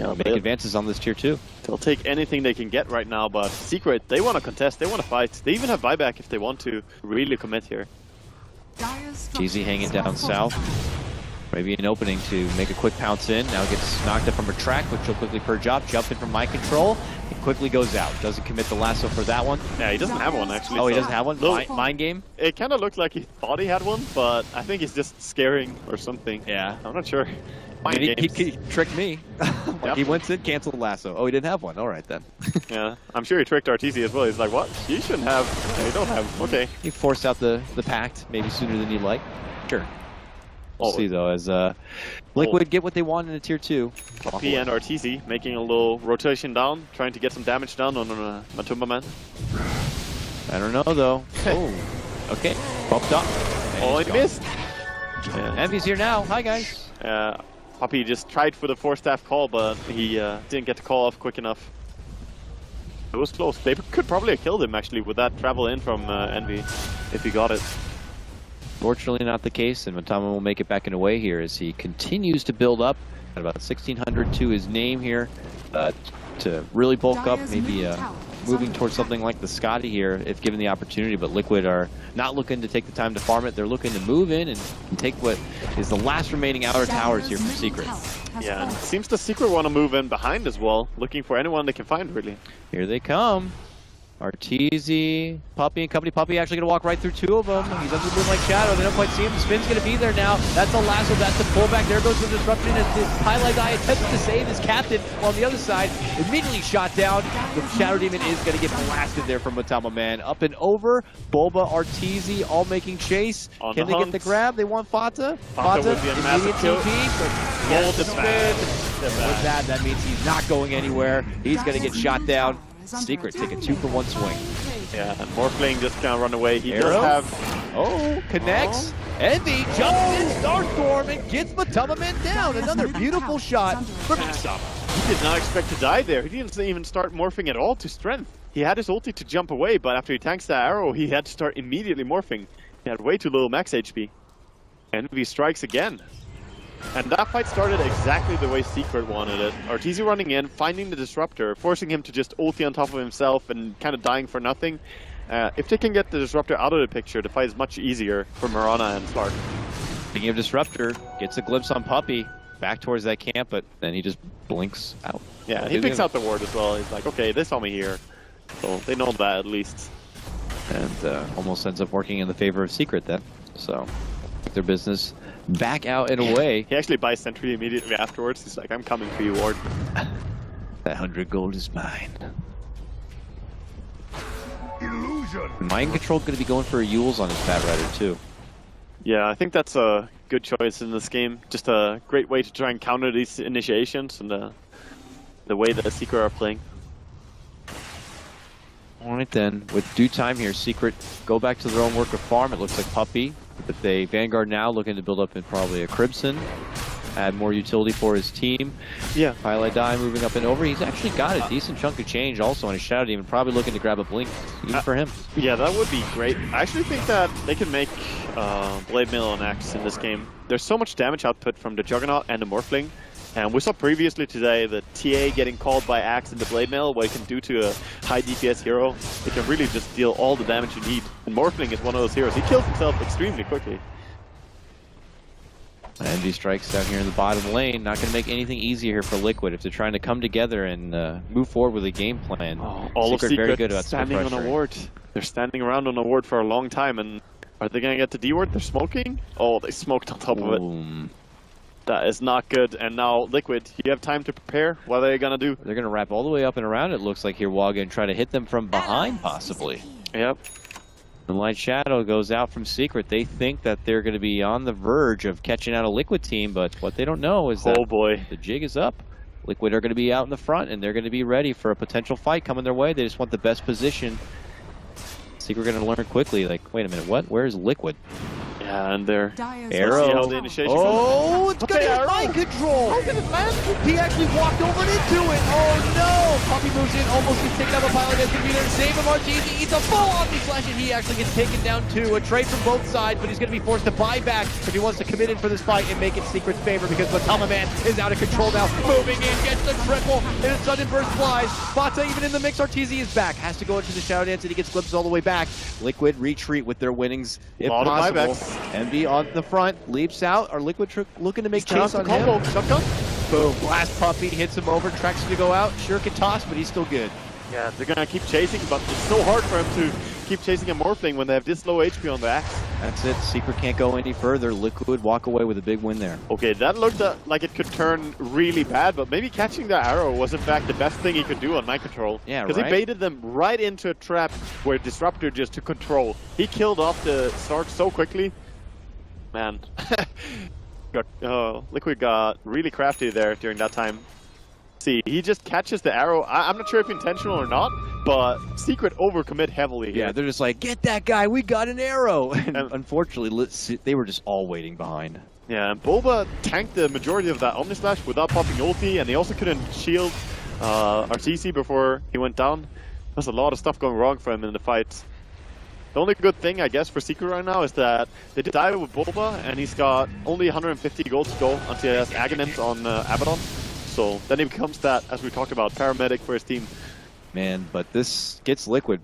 Make advances on this tier 2. They'll take anything they can get right now, but Secret, they want to contest, they want to fight. They even have buyback if they want to really commit here. Easy hanging down south. Maybe an opening to make a quick pounce in. Now gets knocked up from a track, which will quickly purge up. Jump in from my control. It quickly goes out. Doesn't commit the lasso for that one. Yeah, he doesn't have one actually. Oh, he doesn't have one? Mind game? It kind of looked like he thought he had one, but I think he's just scaring or something. Yeah. I'm not sure. He tricked me. Yep. He went to cancel the lasso. Oh, he didn't have one. All right then. Yeah, I'm sure he tricked Arteezy as well. He's like, what? You shouldn't have. Yeah, you don't have. Okay. He forced out the pact maybe sooner than you'd like. Sure. We'll see though, as Liquid get what they want in a tier 2. P and Arteezy making a little rotation down, trying to get some damage down on Matumba Man. I don't know though. Oh, okay. Bumped up. Oh, he missed. Yeah. Envy's here now. Hi guys. Poppy just tried for the 4-staff call, but he didn't get the call off quick enough. It was close. They could probably have killed him actually with that travel in from Envy if he got it. Fortunately not the case, and Matama will make it back in a way here as he continues to build up at about 1600 to his name here to really bulk up, maybe moving towards something like the Scotty here if given the opportunity, but Liquid are not looking to take the time to farm it. They're looking to move in and take what is the last remaining outer towers here from Secret. Yeah, and it seems the Secret want to move in behind as well, looking for anyone they can find really. Here they come. Arteezy, Puppy and company. Puppy actually going to walk right through 2 of them. He's under the moonlight shadow. They don't quite see him. The spin's going to be there now. That's a lasso. That's the pullback. There goes the disruption as the highlight guy attempts to save his captain. On the other side, immediately shot down. The Shadow Demon is going to get blasted there from Matama Man. Up and over. Bulba, Arteezy, all making chase. Can they get the grab? They want Fata. Fata would be a massive kill. Hold the spin. With that means he's not going anywhere. He's going to get shot down. Secret take a 2-for-1 swing. Yeah, and Morphling just can't run away. He Arrow? does have. Oh, connects. Envy jumps in Starstorm and gets Matama Man down. Another beautiful shot from Isama. He did not expect to die there. He didn't even start morphing at all to strength. He had his ulti to jump away, but after he tanks that arrow, he had to start immediately morphing. He had way too little max HP. Envy strikes again. And that fight started exactly the way Secret wanted it. Arteezy running in, finding the Disruptor, forcing him to just ulti on top of himself and kind of dying for nothing. If they can get the Disruptor out of the picture, the fight is much easier for Mirana and Slark. Speaking of Disruptor, gets a glimpse on Puppy, back towards that camp, but then he just blinks out. Yeah, he picks out the ward as well. He's like, okay, they saw me here. So they know that at least. And almost ends up working in the favor of Secret then. So, their business back out and away. He actually buys Sentry immediately afterwards. He's like, I'm coming for you, Ward. That 100 gold is mine. Illusion. Mind Control going to be going for a Yules on his Bat Rider too. Yeah, I think that's a good choice in this game. Just a great way to try and counter these initiations and the way that the Secret are playing. All right then, with due time here, Secret go back to their own work of farm. It looks like Puppey, but they Vanguard now looking to build up in probably a Crimson, add more utility for his team. Yeah. Highlight Die moving up and over. He's actually got a decent chunk of change also on his Shadow Demon, probably looking to grab a Blink even for him. Yeah, that would be great. I actually think that they can make Blade Mail on Axe in this game. There's so much damage output from the Juggernaut and the Morphling. And we saw previously today the TA getting called by Axe in the Blade Mail, what it can do to a high DPS hero. It can really just deal all the damage you need. And Morphling is one of those heroes. He kills himself extremely quickly. Envy strikes down here in the bottom lane. Not going to make anything easier here for Liquid if they're trying to come together and move forward with a game plan. All of Secret very good about standing on a ward. They're standing around on a ward for a long time, and are they going to get the D ward? They're smoking? Oh, they smoked on top of it. That is not good. And now Liquid, you have time to prepare. What are they going to do? They're going to wrap all the way up and around, it looks like here, Waga, and try to hit them from behind, possibly. Yep. The Light Shadow goes out from Secret. They think that they're going to be on the verge of catching out a Liquid team, but what they don't know is that the jig is up. Liquid are going to be out in the front, and they're going to be ready for a potential fight coming their way. They just want the best position. Secret going to learn quickly, like, wait a minute, what? Where's Liquid? Yeah, and they're arrow. The initiation it's gonna hit mind control. How did it land? He actually walked over and into it. Oh no! Puppey moves in, almost gets taken out by Pilot. That's gonna be there to save him. RTZ eats a full Omni Slash, and he actually gets taken down too. A trade from both sides, but he's gonna be forced to buy back if he wants to commit in for this fight and make it Secret's favor, because Matama Man is out of control now. Moving in, gets the triple, and a sudden burst flies. Bata even in the mix. RTZ is back. Has to go into the Shadow Dance, and he gets glimpses all the way back. Liquid retreat with their winnings if possible. Envy on the front, leaps out. Are Liquid looking to make chase on him? Shotgun. Boom. Blast Puppey hits him over, tracks him to go out. Sure can toss, but he's still good. Yeah, they're gonna keep chasing, but it's so hard for him to keep chasing a Morphling when they have this low HP on the Axe. That's it. Secret can't go any further. Liquid walk away with a big win there. Okay, that looked like it could turn really bad, but maybe catching the arrow was in fact the best thing he could do on mind control. Yeah, because he baited them right into a trap where Disruptor just took control. He killed off the Stark so quickly. Man. Liquid got really crafty there during that time. See, he just catches the arrow. I'm not sure if intentional or not, but Secret overcommit heavily here. Yeah, they're just like, get that guy, we got an arrow. And unfortunately, they were just all waiting behind. Yeah, and Bulba tanked the majority of that Omni Slash without popping ulti, and he also couldn't shield RCC before he went down. There's a lot of stuff going wrong for him in the fight. The only good thing, I guess, for Secret right now is that they did die with Bulba, and he's got only 150 gold to go until he has Aghanims on Abaddon. So then he becomes that, as we talked about, paramedic for his team. Man, but this gets Liquid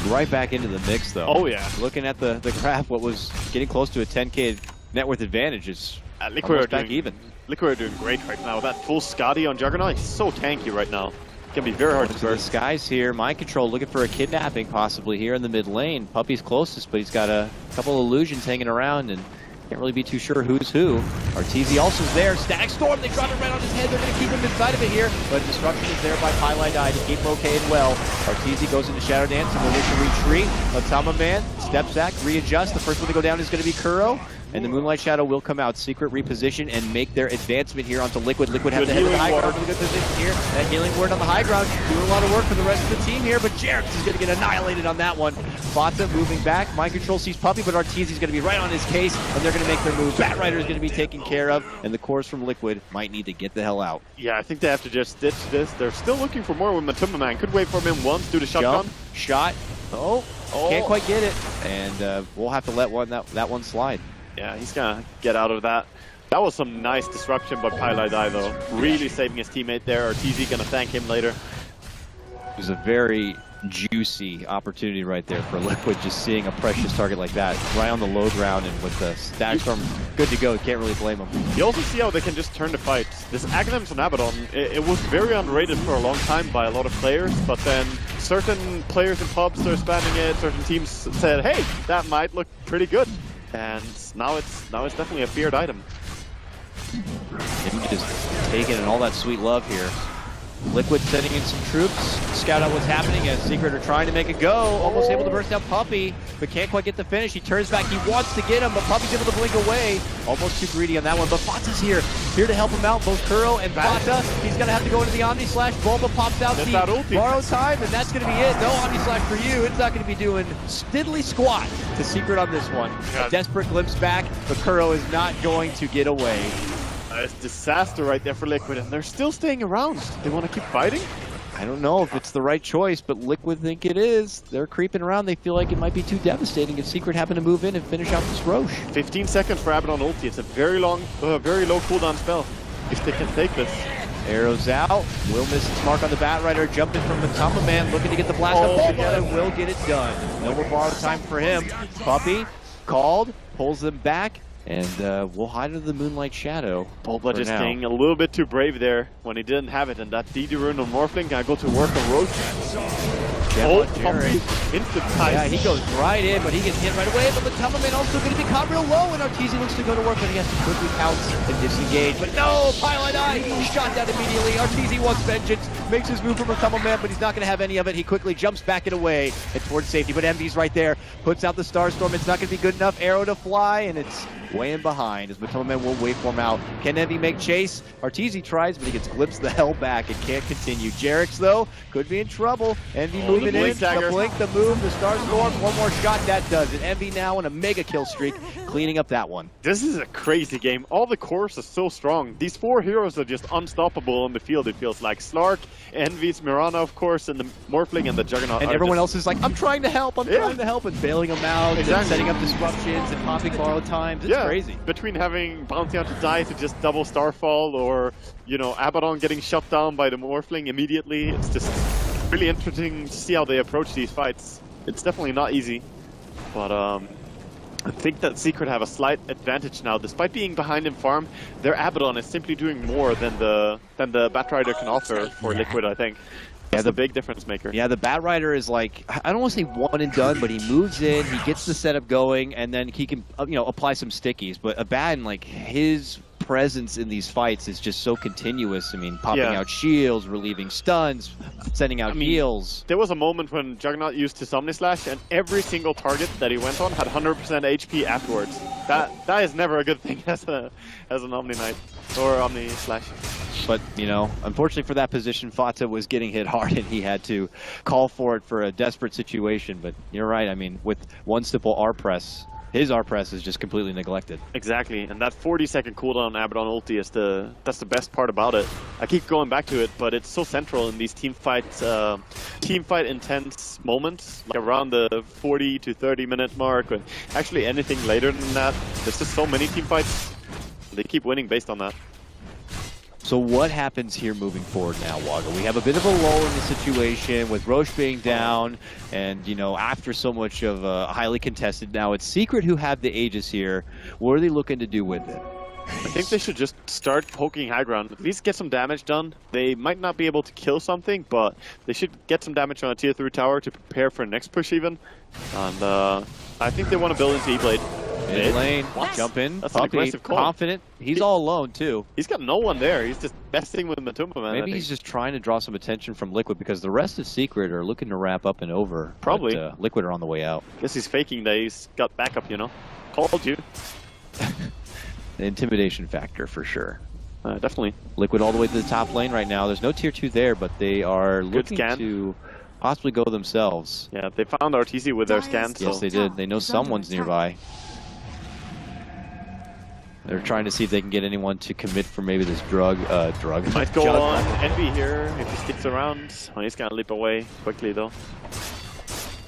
right back into the mix, though. Oh, yeah. Looking at the graph, what was getting close to a 10k net worth advantage is almost back even. Liquid are doing great right now. That full Scotty on Juggernaut, he's so tanky right now. Can be very hard to burst. The Skies here, mind control, looking for a kidnapping possibly here in the mid lane. Puppey's closest, but he's got a couple illusions hanging around and can't really be too sure who's who. Arteezy also is there. Static Storm, they drop it right on his head. They're going to keep him inside of it here, but Disruption is there by Pylai Die to keep him okay and well. Arteezy goes into Shadow Dance and will look to retreat. Latama Man steps back, readjusts. The first one to go down is going to be Kuro. And the Moonlight Shadow will come out, Secret reposition, and make their advancement here onto Liquid. Liquid have to head to the high ground in a good position here. That healing word on the high ground, doing a lot of work for the rest of the team here, but Jarex is going to get annihilated on that one. Bata moving back, mind control sees Puppey, but Arteezy's going to be right on his case, and they're going to make their move. Batrider is going to be taken care of, and the cores from Liquid might need to get the hell out. Yeah, I think they have to just ditch this. They're still looking for more with Matuma Man. Could wait for him once, do the shotgun. Jump, shot, can't quite get it, and we'll have to let that one slide. Yeah, he's gonna get out of that. That was some nice disruption by Pylai Die, though. Really saving his teammate there. Arteezy gonna thank him later. It was a very juicy opportunity right there for Liquid, just seeing a precious target like that right on the low ground, and with the Static Storm good to go, can't really blame them. You also see how they can just turn the fight. This Aghanims on Abaddon, it was very underrated for a long time by a lot of players, but then certain players in pubs started spamming it, certain teams said, hey, that might look pretty good. And now it's definitely a feared item. Him just taking in all that sweet love here. Liquid sending in some troops, scout out what's happening as Secret are trying to make a go. Almost able to burst down Puppey, but can't quite get the finish. He turns back, he wants to get him, but Puppey's able to blink away. Almost too greedy on that one, but Fata's here to help him out. Both Kuro and Fata, he's gonna have to go into the Omni Slash. Bulba pops out the borrow time, and that's gonna be it. No Omni Slash for you. It's not gonna be doing diddly squat to Secret on this one. A desperate glimpse back, but Kuro is not going to get away. It's disaster right there for Liquid, and they're still staying around. They want to keep fighting? I don't know if it's the right choice, but Liquid think it is. They're creeping around. They feel like it might be too devastating if Secret happen to move in and finish out this Roche. 15 seconds for Abaddon ulti. It's a very long, very low cooldown spell. If they can take this. Arrows out. Will miss his mark on the Batrider. Jumping from Matama Man, looking to get the blast up. And will get it done. No more borrow time for him. Puppey called, pulls them back. And we'll hide under the Moonlight Shadow. Bulba just being a little bit too brave there when he didn't have it. And that DD rune on Morphling can go to work on Roche. Puppey, instant ties. Yeah, he goes right in, but he gets hit right away. But the Matama Man also going to be caught real low. And Arteezy looks to go to work, but he has to quickly pounce and disengage. But no, Pylon Eye shot down immediately. Arteezy wants vengeance. Makes his move from Matama Man, but he's not going to have any of it. He quickly jumps back and away and towards safety. But Envy's right there. Puts out the Starstorm. It's not going to be good enough. Arrow to fly, and it's way in behind as Matama Man will waveform out. Can Envy make chase? Arteezy tries, but he gets glimpsed the hell back and can't continue. Jarex, though, could be in trouble. Envy moving in. The blink, the move, the Starstorm. One more shot, that does it. Envy now on a mega kill streak, cleaning up that one. This is a crazy game. All the cores are so strong. These four heroes are just unstoppable on the field, it feels like. Slark, Envy's, Mirana, of course, and the Morphling and the Juggernaut. And everyone else is like, I'm trying to help, I'm trying to help, and bailing them out, and setting up disruptions, and popping borrow times. It's crazy. Between having Bounty on to die to just double Starfall, or, you know, Abaddon getting shut down by the Morphling immediately, it's just really interesting to see how they approach these fights. It's definitely not easy, but I think that Secret have a slight advantage now. Despite being behind in farm, their Abaddon is simply doing more than the Batrider can offer for Liquid, I think. That's the big difference maker. Yeah, the Batrider is like, I don't want to say one and done, but he moves in, he gets the setup going, and then he can, you know, apply some stickies. But Abaddon, like, his presence in these fights is just so continuous. I mean, popping out shields, relieving stuns, sending out heals. There was a moment when Juggernaut used his Omni Slash, and every single target that he went on had 100% HP afterwards. That is never a good thing as an Omni Knight or Omni Slash. But, you know, unfortunately for that position, Fata was getting hit hard, and he had to call for it for a desperate situation. But you're right. I mean, with one simple R press, his R press is just completely neglected. Exactly, and that 40-second cooldown on Abaddon ulti is that's the best part about it. I keep going back to it, but it's so central in these team fight intense moments, like around the 40 to 30 minute mark, and actually anything later than that. There's just so many team fights. They keep winning based on that. So what happens here moving forward now, Wagga? We have a bit of a lull in the situation with Roche being down, and, you know, after so much of a highly contested, now it's Secret who have the Aegis here. What are they looking to do with it? I think they should just start poking high ground, at least get some damage done. They might not be able to kill something, but they should get some damage on a tier 3 tower to prepare for next push even. And I think they want to build into E-Blade. Mid lane, jump in, that's an aggressive call. Confident. He's all alone too. He's got no one there. He's just besting with Matuma, man. Maybe he's just trying to draw some attention from Liquid because the rest of Secret are looking to wrap up and over. Probably. But, Liquid are on the way out. Guess he's faking that he's got backup, you know. Called you. The intimidation factor for sure. Definitely. Liquid all the way to the top lane right now. There's no tier 2 there, but they are looking to possibly go themselves. Yeah, they found Arteezy with their scan. Yes, they did. They know someone's nearby. They're trying to see if they can get anyone to commit for maybe this drug. Might go on Envy here if he sticks around. Oh, he's gonna leap away quickly though.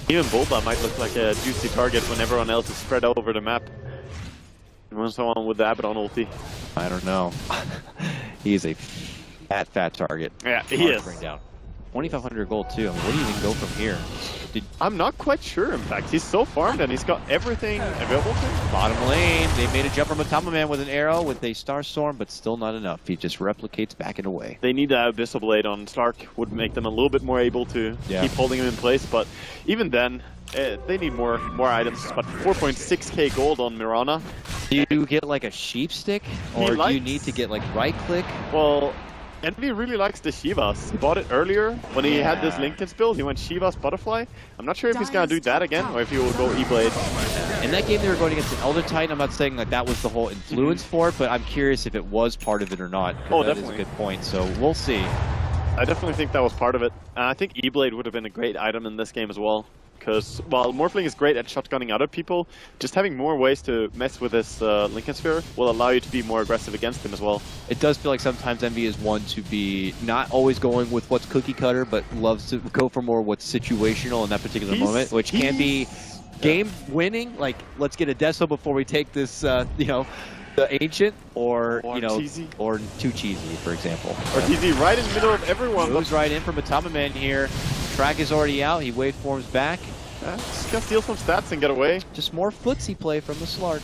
Even Bulba might look like a juicy target when everyone else is spread over the map. You want someone with the Abaddon ulti? I don't know. He is a fat target. Yeah, he is. Bring down 2,500 gold too. I mean, where do you even go from here? I'm not quite sure, in fact. He's so farmed and he's got everything available to him. Bottom lane, they made a jump from Matama Man with an arrow with a Starstorm, but still not enough. He just replicates back and away. They need that Abyssal Blade on Slark, would make them a little bit more able to keep holding him in place, but even then, they need more items. But 4.6k gold on Mirana. Do you get like a sheep stick, or do you need to get like right click? Well, Envy really likes the Shivas. He bought it earlier when he had this Linken's build. He went Shivas Butterfly. I'm not sure if he's gonna do that again or if he will go E-Blade. In that game they were going against an Elder Titan. I'm not saying like that was the whole influence for it, but I'm curious if it was part of it or not. Oh, that definitely. is a good point, so we'll see. I definitely think that was part of it. And I think E-Blade would have been a great item in this game as well. Because while Morphling is great at shotgunning other people, just having more ways to mess with this Linken Sphere will allow you to be more aggressive against him as well. It does feel like sometimes Envy is one to be not always going with what's cookie cutter, but loves to go for more what's situational in that particular moment, which can be game winning. Like, let's get a Deso before we take this, you know, the Ancient, or you know, cheesy. or too cheesy, for example. Or cheesy right in the middle of everyone. Moves right in from Atamaman here. Track is already out. He waveforms back. Just gonna steal some stats and get away. Just more footsie play from the Slark.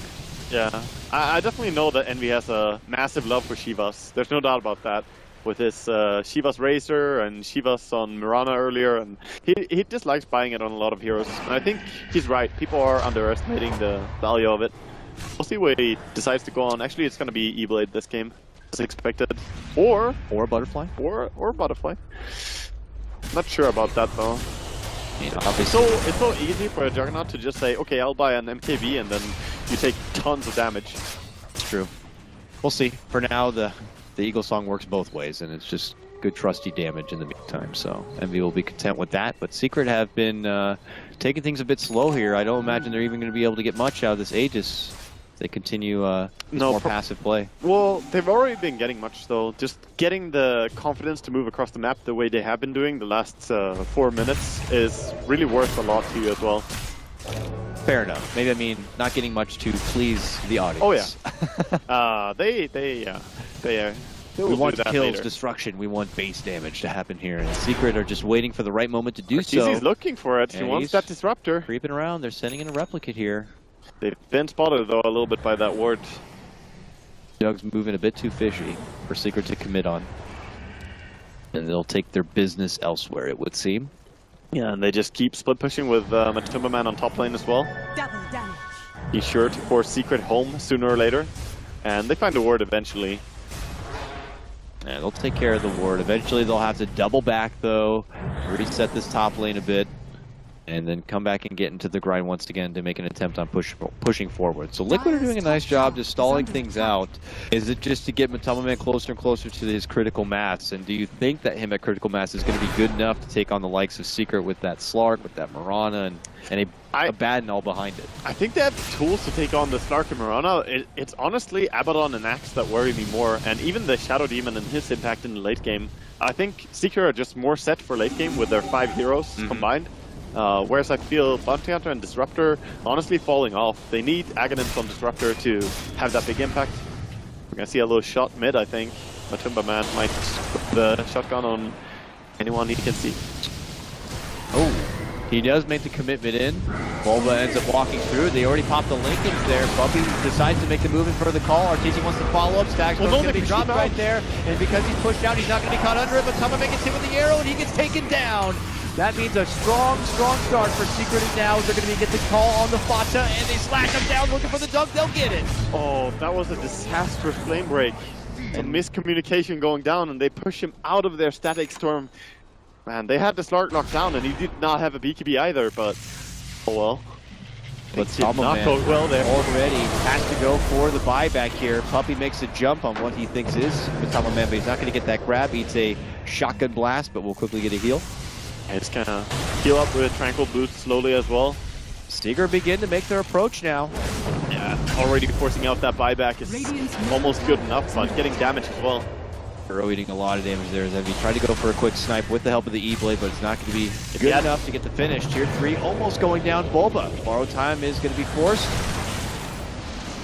Yeah, I definitely know that Envy has a massive love for Shivas. There's no doubt about that. With his Shivas Razor and Shivas on Mirana earlier, and he dislikes buying it on a lot of heroes. And I think he's right. People are underestimating the value of it. We'll see where he decides to go on. Actually, it's gonna be E-Blade this game, as expected, or Butterfly, or Butterfly. Not sure about that though. Yeah, It's so easy for a Juggernaut to just say, okay, I'll buy an MKB, and then you take tons of damage. It's true. We'll see. For now, the Eagle Song works both ways, and it's just good trusty damage in the meantime. So Envy will be content with that. But Secret have been taking things a bit slow here. I don't imagine they're even going to be able to get much out of this Aegis. They continue more passive play. Well, they've already been getting much though. Just getting the confidence to move across the map the way they have been doing the last 4 minutes is really worth a lot to you as well. Fair enough. Maybe I mean not getting much to please the audience. Oh yeah. We want kills, destruction. We want base damage to happen here. And Secret are just waiting for the right moment to do so. He's looking for it. He wants that disruptor. Creeping around. They're sending in a replicate here. They've been spotted though a little bit by that ward. Jug's moving a bit too fishy for Secret to commit on. And they'll take their business elsewhere, it would seem. Yeah, and they just keep split pushing with Matumbaman on top lane as well. Double damage. He's sure to force Secret home sooner or later. And they find the ward eventually. And they'll take care of the ward. Eventually they'll have to double back though, reset this top lane a bit, and then come back and get into the grind once again to make an attempt on pushing forward. So Liquid are doing a nice job just stalling things out. Is it just to get Matamaman closer and closer to his critical mass? And do you think that him at critical mass is going to be good enough to take on the likes of Secret with that Slark, with that Mirana, and a Baden all behind it? I think they have the tools to take on the Slark and Mirana. It's honestly Abaddon and Axe that worry me more, and even the Shadow Demon and his impact in the late game. I think Secret are just more set for late game with their 5 heroes combined. Whereas I feel Bounty Hunter and Disruptor honestly falling off. They need Aghanim's on Disruptor to have that big impact. We're gonna see a little shot mid, I think. Matumbaman might put the shotgun on anyone he can see. Oh, he does make the commitment in. Bulba ends up walking through. They already popped the Linkens there. Bumpy decides to make the move in for the call. Arteezy wants to follow up. Stag's going to be dropped right there. And because he's pushed out, he's not going to be caught under it. But Tamaman gets hit with the arrow and he gets taken down. That means a strong start for Secret, and now they're going to get the call on the Fata, and they slash him down looking for the dunk. They'll get it. Oh, that was a disastrous flame break. Some miscommunication going down, and they push him out of their static storm. Man, they had the Slark locked down, and he did not have a BKB either, but oh well. But did not go well there. Already has to go for the buyback here. Puppy makes a jump on what he thinks is Matamaman, but he's not going to get that grab. Eats a shotgun blast, but will quickly get a heal. And it's gonna heal up with a Tranquil Boost slowly as well. Secret begin to make their approach now. Yeah, already forcing out that buyback is almost good enough, but getting damage as well. Hero eating a lot of damage there as Envy tried to go for a quick snipe with the help of the E-Blade, but it's not going to be good enough to get the finish. Tier 3 almost going down. Bulba. Borrow time is going to be forced.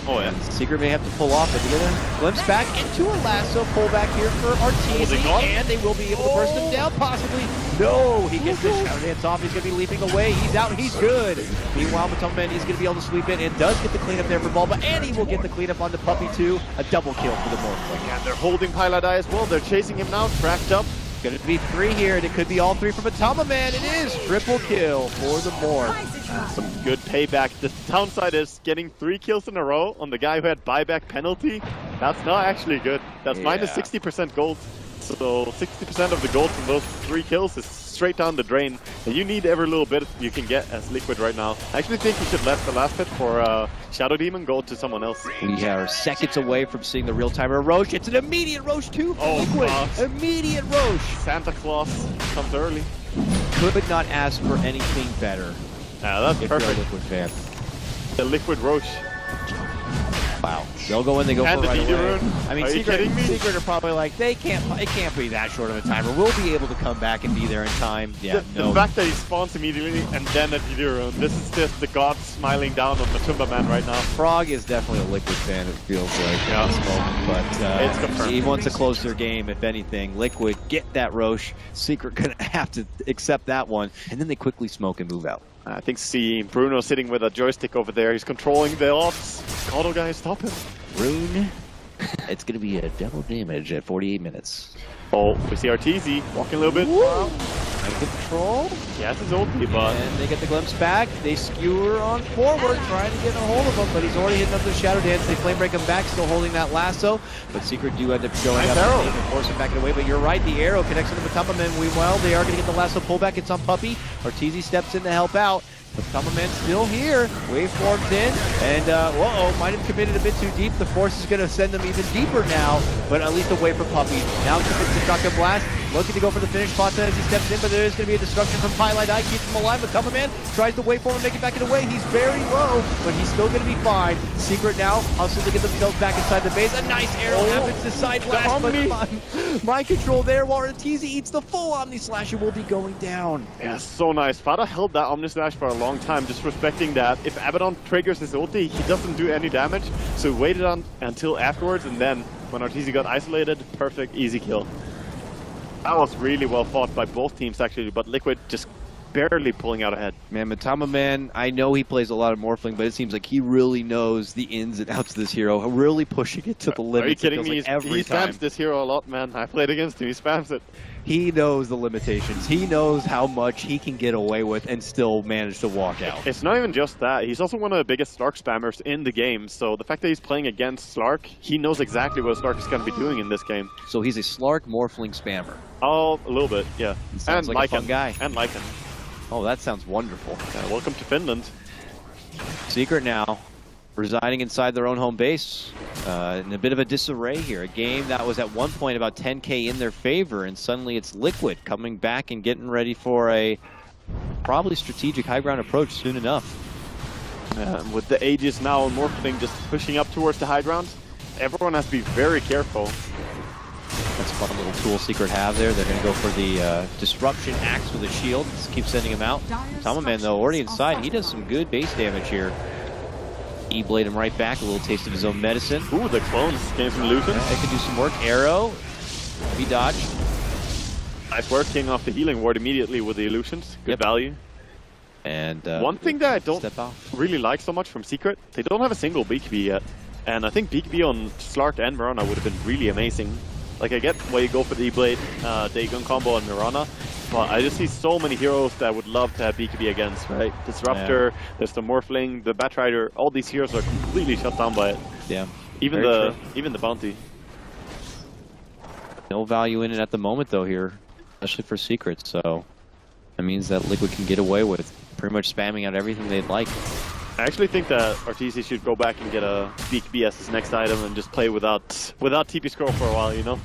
Oh yeah. Secret may have to pull off, but they're going to glimpse back into a lasso pullback here for Arteezy, and they will be able to burst him down, possibly. No, he gets the shadow dance off. He's going to be leaping away. He's out. He's good. Meanwhile, Matamaman is going to be able to sweep in and does get the cleanup there for Bulba, and he will get the cleanup on the Puppy too. A double kill for the Morphling. And they're holding Pilot Eye as well. They're chasing him now, tracked up. Going to be 3 here, and it could be all 3 from Matamaman. It is triple kill for the Morph. Some good payback. The downside is getting 3 kills in a row on the guy who had buyback penalty. That's not actually good. That's minus 60% gold. So 60% of the gold from those 3 kills is straight down the drain. And you need every little bit you can get as Liquid right now. I actually think you should let the last hit for Shadow Demon go to someone else. We are seconds away from seeing the real-timer Roche. It's an immediate Roche too for Liquid. Immediate Roche. Santa Claus comes early. Could not ask for anything better. Yeah, that's if perfect. You're a Liquid fan. The Liquid Roche. Wow. They'll go in, they go And for the right DD away. rune. I mean, Are you kidding me? Secret are probably like, it can't be that short of a timer. We'll be able to come back and be there in time. Yeah, the fact that he spawns immediately and then a DD rune, this is just the god smiling down on Matumba Man right now. Frog is definitely a Liquid fan, it feels like, at this moment. But it's confirmed. He wants to close their game, if anything. Liquid, get that Roche. Secret gonna have to accept that one. And then they quickly smoke and move out. I think see Bruno sitting with a joystick over there. He's controlling the offs. Auto guy, stop him. Rune. It's going to be a double damage at 48 minutes. Oh, we see RTZ walking a little bit. Control. He has his ulti, but... And they get the glimpse back. They skewer on forward, trying to get a hold of him, but he's already hitting up the Shadow Dance. They flame break him back, still holding that lasso. But Secret do end up showing up and force him back away. But you're right, the arrow connects to the Matumba Man. Meanwhile, they are going to get the lasso pullback. It's on Puppy. RTZ steps in to help out. The Matumba Man's still here. Waveform's in. And, uh-oh, might have committed a bit too deep. The force is going to send them even deeper now, but at least away from Puppy. Now commits to Shotgun Blast. Looking to go for the finish Pata as he steps in, but there is going to be a destruction from Pylite Eye. Keeps him alive. Matumba Man tries to wait for him and make it back in the way. He's very low, but he's still going to be fine. Secret now hustles to get themselves back inside the base. A nice arrow happens to side blast, but mind control there while Arteezy eats the full Omni Slash and will be going down. Yeah, so nice. Fada held that Omni Slash for a long time, just respecting that if Abaddon triggers his ulti, he doesn't do any damage. So he waited on until afterwards, and then when Arteezy got isolated, perfect, easy kill. That was really well fought by both teams actually, but Liquid just barely pulling out ahead. Man, Matumba Man, I know he plays a lot of Morphling, but it seems like he really knows the ins and outs of this hero, really pushing it to the limit. Are you kidding me? Like he spams this hero a lot, man. I played against him, he spams it. He knows the limitations. He knows how much he can get away with and still manage to walk out. It's not even just that. He's also one of the biggest Slark spammers in the game, so the fact that he's playing against Slark, he knows exactly what Slark is going to be doing in this game. So he's a Slark Morphling spammer. Oh, a little bit, yeah. He sounds and like Lycan. a fun guy. And Lycan. Oh, that sounds wonderful. Yeah, welcome to Finland. Secret now, residing inside their own home base. In a bit of a disarray here. A game that was at one point about 10k in their favor, and suddenly it's Liquid coming back and getting ready for a probably strategic high ground approach soon enough. With the Aegis now and Morphling just pushing up towards the high ground, everyone has to be very careful. That's a fun little tool Secret have there. They're going to go for the Disruption Axe with a shield. Just keep sending him out. Matumba Man, though, already inside. He does some good base damage here. E-blade him right back. A little taste of his own medicine. Ooh, the clones getting some illusions. Yeah, they could do some work. Arrow. Be dodged. Nice work, king off the healing ward immediately with the illusions. Good value. And one thing that I don't really like so much from Secret, they don't have a single BKB yet. And I think BKB on Slark and Mirana would have been really amazing. Like, I get why you go for the E-blade, Dagon combo on Mirana, but I just see so many heroes that I would love to have BKB against, right? Disruptor, there's the Morphling, the Batrider, all these heroes are completely shut down by it. Yeah. Even the Bounty. No value in it at the moment, though, here, especially for Secret, so that means that Liquid can get away with pretty much spamming out everything they'd like. I actually think that Arteezy should go back and get a BKB as his next item and just play without TP scroll for a while, you know?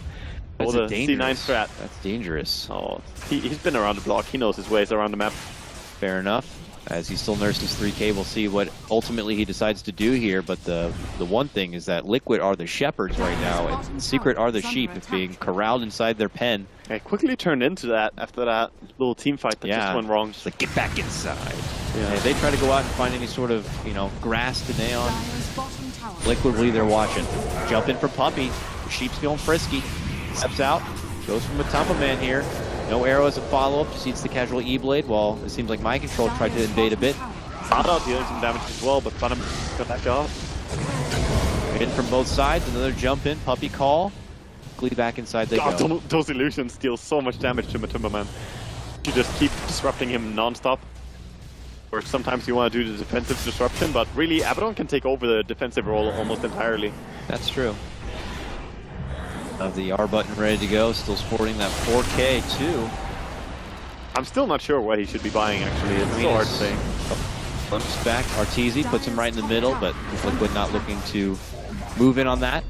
That's the C9 strat. That's dangerous. Oh, he's been around the block. He knows his ways around the map. Fair enough. As he still nurses 3k, we'll see what ultimately he decides to do here. But the one thing is that Liquid are the shepherds right now, and Secret are the sheep. It's being corralled inside their pen. It quickly turned into that after that little team fight that just went wrong. Just like, get back inside. Yeah. They try to go out and find any sort of, grass to nail on. Liquid will be there watching. Jump in for Puppy. The sheep's feeling frisky. Steps out. Goes from Matumba Man here. No arrow as a follow-up, just eats the casual E-blade, while it seems like Mind Control tried to invade a bit. Fada dealing some damage as well, but Fada got that job. In from both sides, another jump in, Puppy call. Quickly back inside they go. Those illusions deal so much damage to Matumba Man. You just keep disrupting him non-stop. Or sometimes you want to do the defensive disruption, but really Abaddon can take over the defensive role almost entirely. That's true. Have the R button ready to go, still sporting that 4K too. I'm still not sure what he should be buying, actually. It's so hard to say. Bumps back, Arteezy puts him right in the middle, but Liquid not looking to move in on that.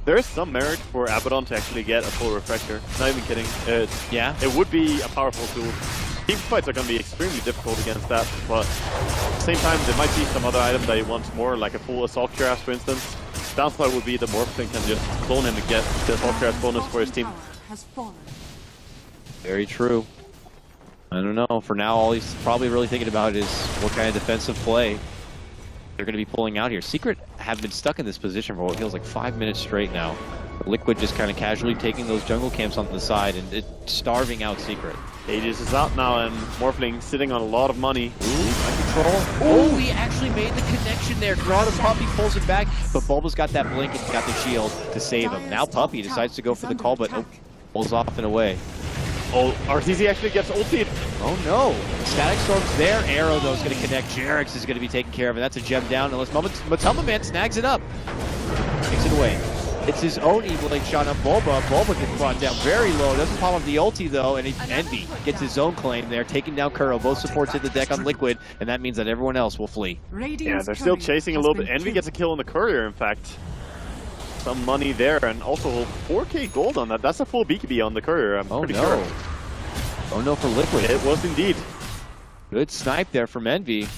There is some merit for Abaddon to actually get a full refresher. Not even kidding. It would be a powerful tool. Team fights are going to be extremely difficult against that, but at the same time, there might be some other item that he wants more, like a full Assault Cuirass, for instance. Downside would be the Morphling can just clone him and get the Assault Cuirass bonus for his team. Very true. I don't know. For now, all he's probably really thinking about is what kind of defensive play they're going to be pulling out here. Secret have been stuck in this position for what feels like 5 minutes straight now. Liquid just kind of casually taking those jungle camps on the side and starving out Secret. Aegis is out now, and Morphling sitting on a lot of money. Control. Oh, he actually made the connection there. Draw the Puppey pulls it back, but Bulba's got that blink and got the shield to save him. Now Puppey decides to go for the call, but pulls off and away. Oh, RTZ actually gets ulted. Oh no. Static Storm's there. Arrow, though, is going to connect. Jerix is going to be taken care of, and that's a gem down. Unless Matama Man snags it up. Takes it away. It's his own E-Blade shot on Bulba. Bulba gets brought down very low. Doesn't pop up the ulti, though, and Envy gets his own claim there, taking down Kuro. Both supports hit the deck on Liquid, and that means that everyone else will flee. Yeah, they're still chasing a little bit. Envy gets a kill on the courier, in fact. Some money there, and also 4K gold on that. That's a full BKB on the courier, I'm pretty sure. Oh no for Liquid. It was indeed. Good snipe there from Envy.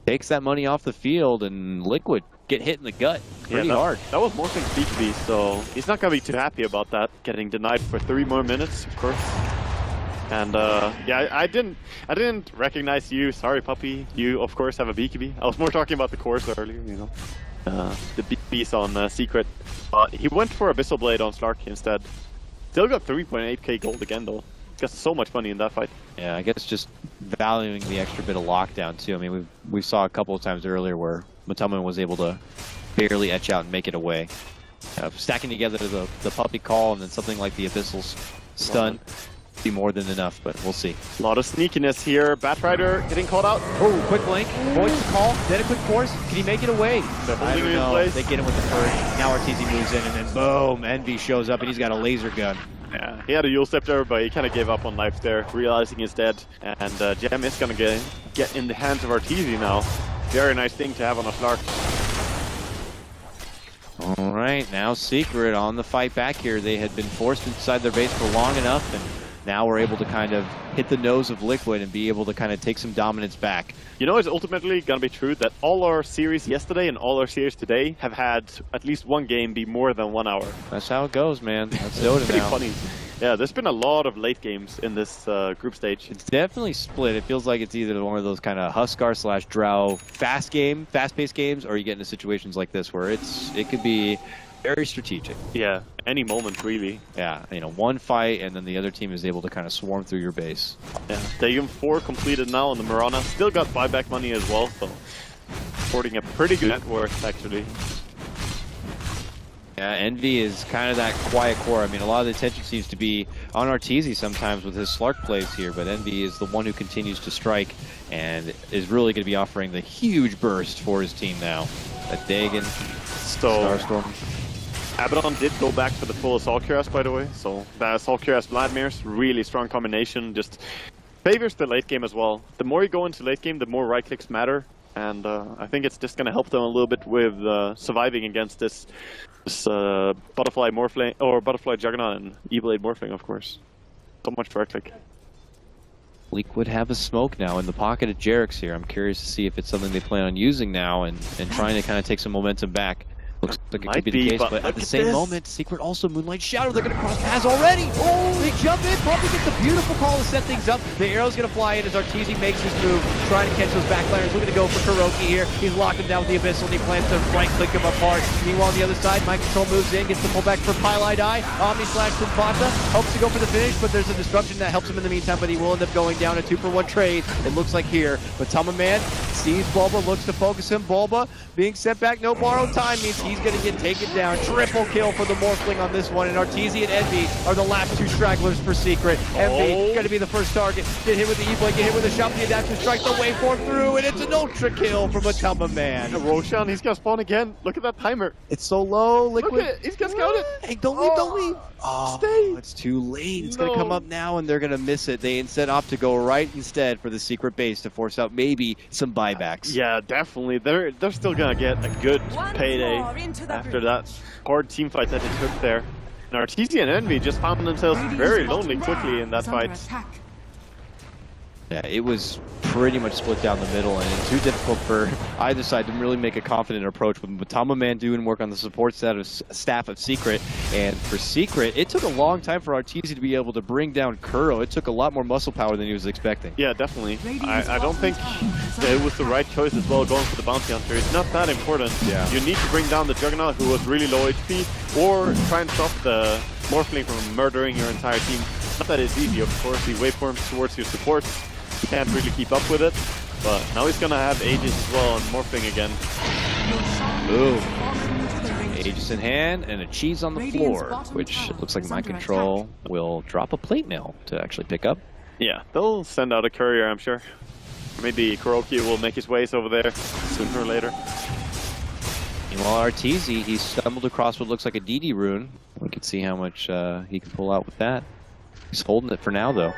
Takes that money off the field, and Liquid get hit in the gut pretty hard. That was Morphing's BKB, so he's not going to be too happy about that. Getting denied for 3 more minutes, of course. And yeah, I didn't recognize you. Sorry, Puppey. You, of course, have a BKB. I was more talking about the course earlier, you know. The BKBs on Secret. He went for Abyssal Blade on Slark instead. Still got 3.8k gold again, though. Got so much money in that fight. Yeah, I guess just valuing the extra bit of lockdown too. I mean, we saw a couple of times earlier where Matama was able to barely etch out and make it away. Stacking together the Puppey call and then something like the Abyssal stun be more than enough, but we'll see. A lot of sneakiness here. Batrider getting called out. Oh, quick blink. Voids the call. Then a quick force. Can he make it away? I don't know. They get him with the purge. Now Arteezy moves in, and then boom, Envy shows up, and he's got a laser gun. Yeah, he had a Yule Scepter, but he kind of gave up on life there, realizing he's dead. And Gem is going to get in the hands of Arteezy now. Very nice thing to have on a Slark. All right, now Secret on the fight back here. They had been forced inside their base for long enough, and now we're able to kind of hit the nose of Liquid and be able to kind of take some dominance back. You know, it's ultimately going to be true that all our series yesterday and all our series today have had at least one game be more than 1 hour. That's how it goes, man. That's Dota pretty now. Funny. Yeah, there's been a lot of late games in this group stage. It's definitely split. It feels like it's either one of those kind of Huskar / Drow fast-paced games, or you get into situations like this where it could be very strategic. Yeah, any moment really. Yeah, you know, one fight and then the other team is able to kind of swarm through your base. Yeah, Stadium 4 completed now on the Mirana. Still got buyback money as well, so supporting a pretty good net worth actually. Yeah, Envy is kind of that quiet core. I mean, a lot of the attention seems to be on Arteezy sometimes with his Slark plays here, but Envy is the one who continues to strike and is really going to be offering the huge burst for his team now. A Dagon, Starstorm. Abaddon did go back for the full Assault Cuirass, by the way, so that Assault Cuirass Vladimir's really strong combination, just favors the late game as well. The more you go into late game, the more right clicks matter, and I think it's just going to help them a little bit with surviving against this Butterfly Morphling, or Butterfly Juggernaut and E-Blade Morphling, of course. So much right click. Liquid have a smoke now in the pocket of Jerix here. I'm curious to see if it's something they plan on using now and trying to kind of take some momentum back. Looks like it could be the case, but at the same moment, Secret also Moonlight Shadow. They're going to cross paths already. Oh, they jump in. Probably gets a beautiful call to set things up. The arrow's going to fly in as Arteezy makes his move, trying to catch those backliners. We're going to go for Kuroki here. He's locked him down with the Abyssal, and he plans to right-click him apart. Meanwhile, on the other side, Mind Control moves in, gets the pullback for Pylai Die. Omni Slash from Pata. Hopes to go for the finish, but there's a disruption that helps him in the meantime, but he will end up going down a 2-for-1 trade. It looks like here. But Tama Man sees Bulba, looks to focus him. Bulba being sent back, no borrowed time means he's going to get taken down. Triple kill for the Morphling on this one, and Arteezy and Envy are the last two stragglers for Secret. Envy going to be the first target. Get hit with the E-Blade, get hit with the shot, the adaptive strike, the waveform through, and it's an ultra kill from Matama Man. Roshan, he's gonna spawn again. Look at that timer. It's so low, Liquid. Look at it, he's gonna scout it. Hey, don't leave, don't leave. Oh, Stay. it's too late. It's going to come up now, and they're going to miss it. They instead opt to go right instead for the Secret base to force out maybe some buybacks. Yeah, definitely. They're still gonna get a good payday after that hard team fight that they took there. And Arteezy and Envy just found themselves very lonely quickly in that fight. Yeah, it was pretty much split down the middle, and too difficult for either side to really make a confident approach. With Matama Man doing work on the support staff of Secret, and for Secret, it took a long time for Arteezy to be able to bring down Kuro. It took a lot more muscle power than he was expecting. Yeah, definitely. I don't think it was the right choice as well going for the Bounty Hunter. It's not that important. Yeah. You need to bring down the Juggernaut, who was really low HP, or try and stop the Morphling from murdering your entire team. Not that it's easy, of course. He waveforms towards your support. He can't really keep up with it, but now he's gonna have Aegis as well and Morphling again. Ooh. Aegis in hand and a cheese on the floor, which looks like Mind Control will drop a plate mail to actually pick up. Yeah, they'll send out a courier, I'm sure. Maybe Kuroki will make his ways over there sooner or later. Meanwhile, Arteezy, he stumbled across what looks like a DD rune. We can see how much he can pull out with that. He's holding it for now, though.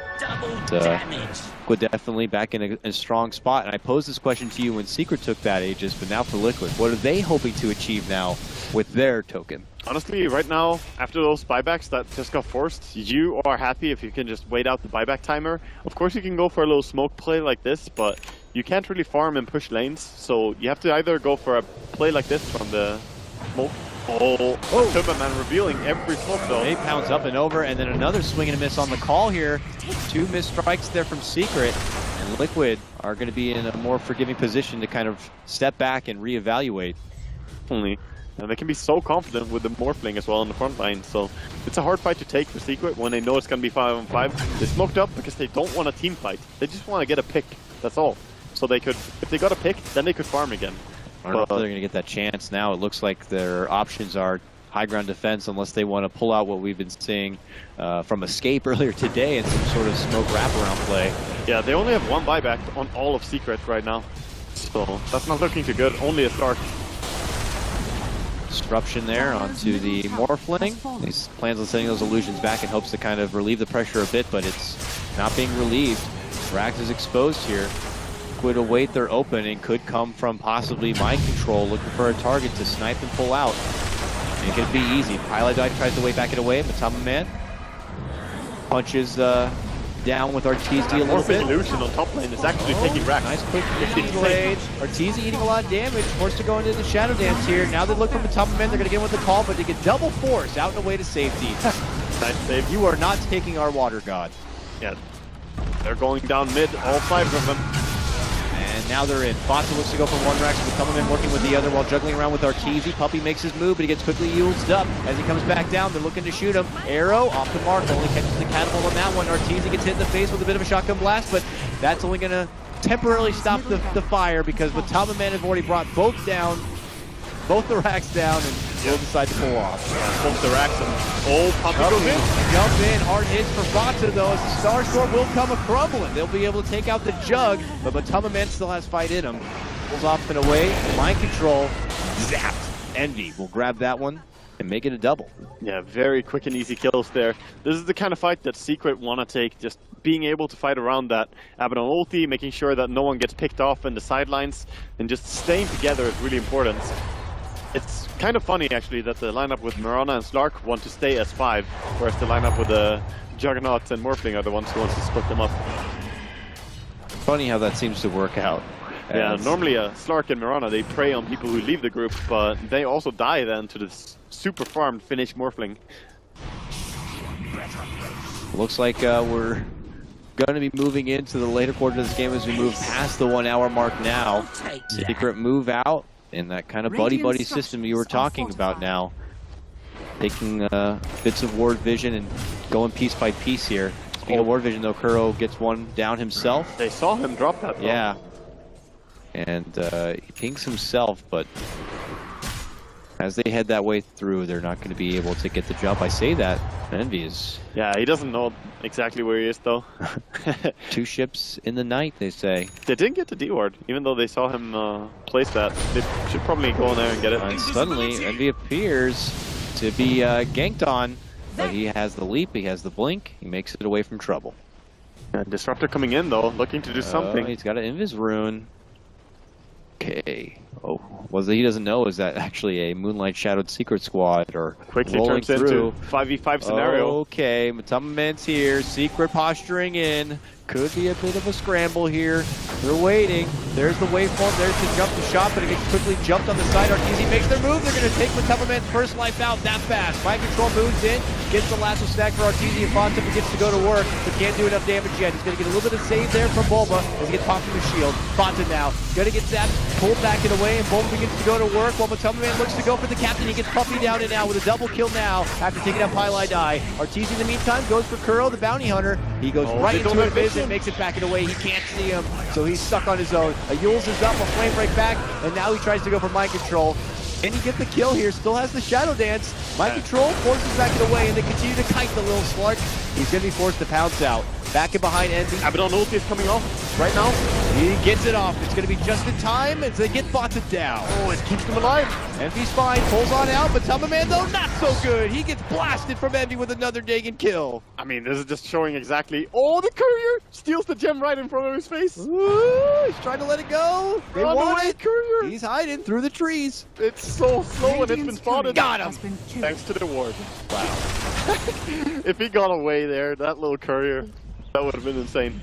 Liquid definitely back in a strong spot. And I posed this question to you when Secret took that Aegis, but now for Liquid, what are they hoping to achieve now with their token? Honestly, right now, after those buybacks that just got forced, you are happy if you can just wait out the buyback timer. Of course, you can go for a little smoke play like this, but you can't really farm and push lanes. So you have to either go for a play like this from the smoke. Oh, Superman revealing every smoke though. They pounce up and over, and then another swing and a miss on the call here. Two missed strikes there from Secret, and Liquid are going to be in a more forgiving position to kind of step back and reevaluate. Only. And they can be so confident with the Morphling as well on the front line, so it's a hard fight to take for Secret when they know it's going to be 5-on-5. They smoked up because they don't want a team fight. They just want to get a pick, that's all. So they could, if they got a pick, then they could farm again. I don't know if they're going to get that chance now. It looks like their options are high ground defense unless they want to pull out what we've been seeing from Escape earlier today and some sort of smoke wraparound play. Yeah, they only have one buyback on all of Secret right now. So that's not looking too good. Only a Stark. Disruption there onto the Morphling. He plans on sending those illusions back in hopes to kind of relieve the pressure a bit, but it's not being relieved. Rax is exposed here. Would await their open and could come from possibly Mind Control, looking for a target to snipe and pull out. It could be easy. Pilot Dive tries to wait back it away, but Matama Man punches down with Arteezy a little bit. Illusion on top lane is actually taking Rax. Nice quick blade. Arteezy eating a lot of damage, forced to go into the Shadow Dance here. Now they look for Matama Man, they're going to get with the call, but they get double force out and away to safety. Nice save. You are not taking our water god. Yeah, they're going down mid, all 5 of them. And now they're in. Fata looks to go for one Rax, but coming in working with the other while juggling around with Arteezy. Puppy makes his move, but he gets quickly used up. As he comes back down, they're looking to shoot him. Arrow off the mark, only catches the catapult on that one. Arteezy gets hit in the face with a bit of a shotgun blast, but that's only going to temporarily stop the fire because Matama Man have already brought both down, both the Rax down, and will decide to pull off. Both the Rax and Puppy goes in. Jump in, hard hits for Fata though, as the Star Storm will come a-crumbling. They'll be able to take out the Jug, but Matama Man still has fight in him. Pulls off and away, Mind Control, zapped. Envy will grab that one and make it a double. Yeah, very quick and easy kills there. This is the kind of fight that Secret want to take, just being able to fight around that Abaddon ulti, making sure that no one gets picked off in the sidelines, and just staying together is really important. It's kind of funny, actually, that the lineup with Mirana and Slark want to stay as 5, whereas the lineup with the Juggernauts and Morphling are the ones who want to split them up. Funny how that seems to work out. Yeah, normally Slark and Mirana, they prey on people who leave the group, but they also die then to this super farmed Finnish Morphling. Looks like we're going to be moving into the later quarter of this game as we move past the 1 hour mark now. Secret move out. In that kind of buddy-buddy system you were talking about now. Taking bits of ward vision and going piece by piece here. Speaking of ward vision though, Kuro gets one down himself. They saw him drop that though. Yeah. And he pings himself, but as they head that way through, they're not going to be able to get the jump. I say that, Envy is... Yeah, he doesn't know exactly where he is, though. 2 ships in the night, they say. They didn't get the D-ward, even though they saw him place that. They should probably go in there and get it. And suddenly, Envy appears to be ganked on, but he has the leap, he has the blink, he makes it away from trouble. And Disruptor coming in, though, looking to do something. He's got an Invis rune. Okay. Oh, he doesn't know is that actually a Moonlight Shadowed Secret Squad or quickly rolling turns through. into 5v5 scenario. Okay, Matama Man's here. Secret posturing in. Could be a bit of a scramble here. They're waiting. There's the waveform. There's the jump to shot, but it gets quickly jumped on the side. RTZ makes their move. They're going to take Matama Man's first life out that fast. Mind Control moves in, gets the lasso stack for RTZ, and Fontipa gets to go to work, but can't do enough damage yet. He's going to get a little bit of save there from Bulba as he gets popped in the shield. Fonta now going to get zapped, pulled back and away, and Bulba begins to go to work while Matama Man looks to go for the captain. He gets Puppy down and now with a double kill now after taking out Pylai Die. RTZ in the meantime goes for Kuro, the bounty hunter. He goes right into a vision, makes it back and away. He can't see him, so he's stuck on his own. A Yules is up, a flame break back, and now he tries to go for mind control. Can he get the kill here? Still has the shadow dance. Mind control forces back and away, and they continue to kite the little slark. He's going to be forced to pounce out. Back and behind Envy. Abaddon ulti is coming off right now. He gets it off. It's going to be just in time as they get botted down. Oh, it keeps them alive. Envy's fine, pulls on out, but Tama Man though, not so good. He gets blasted from Envy with another Dagon kill. I mean, this is just showing exactly. Oh, the courier steals the gem right in front of his face. Ooh, he's trying to let it go. They want it. Courier. He's hiding through the trees. It's so slow and it's been spotted. Got him. Thanks to the ward. Wow. If he got away there, that little courier, that would have been insane.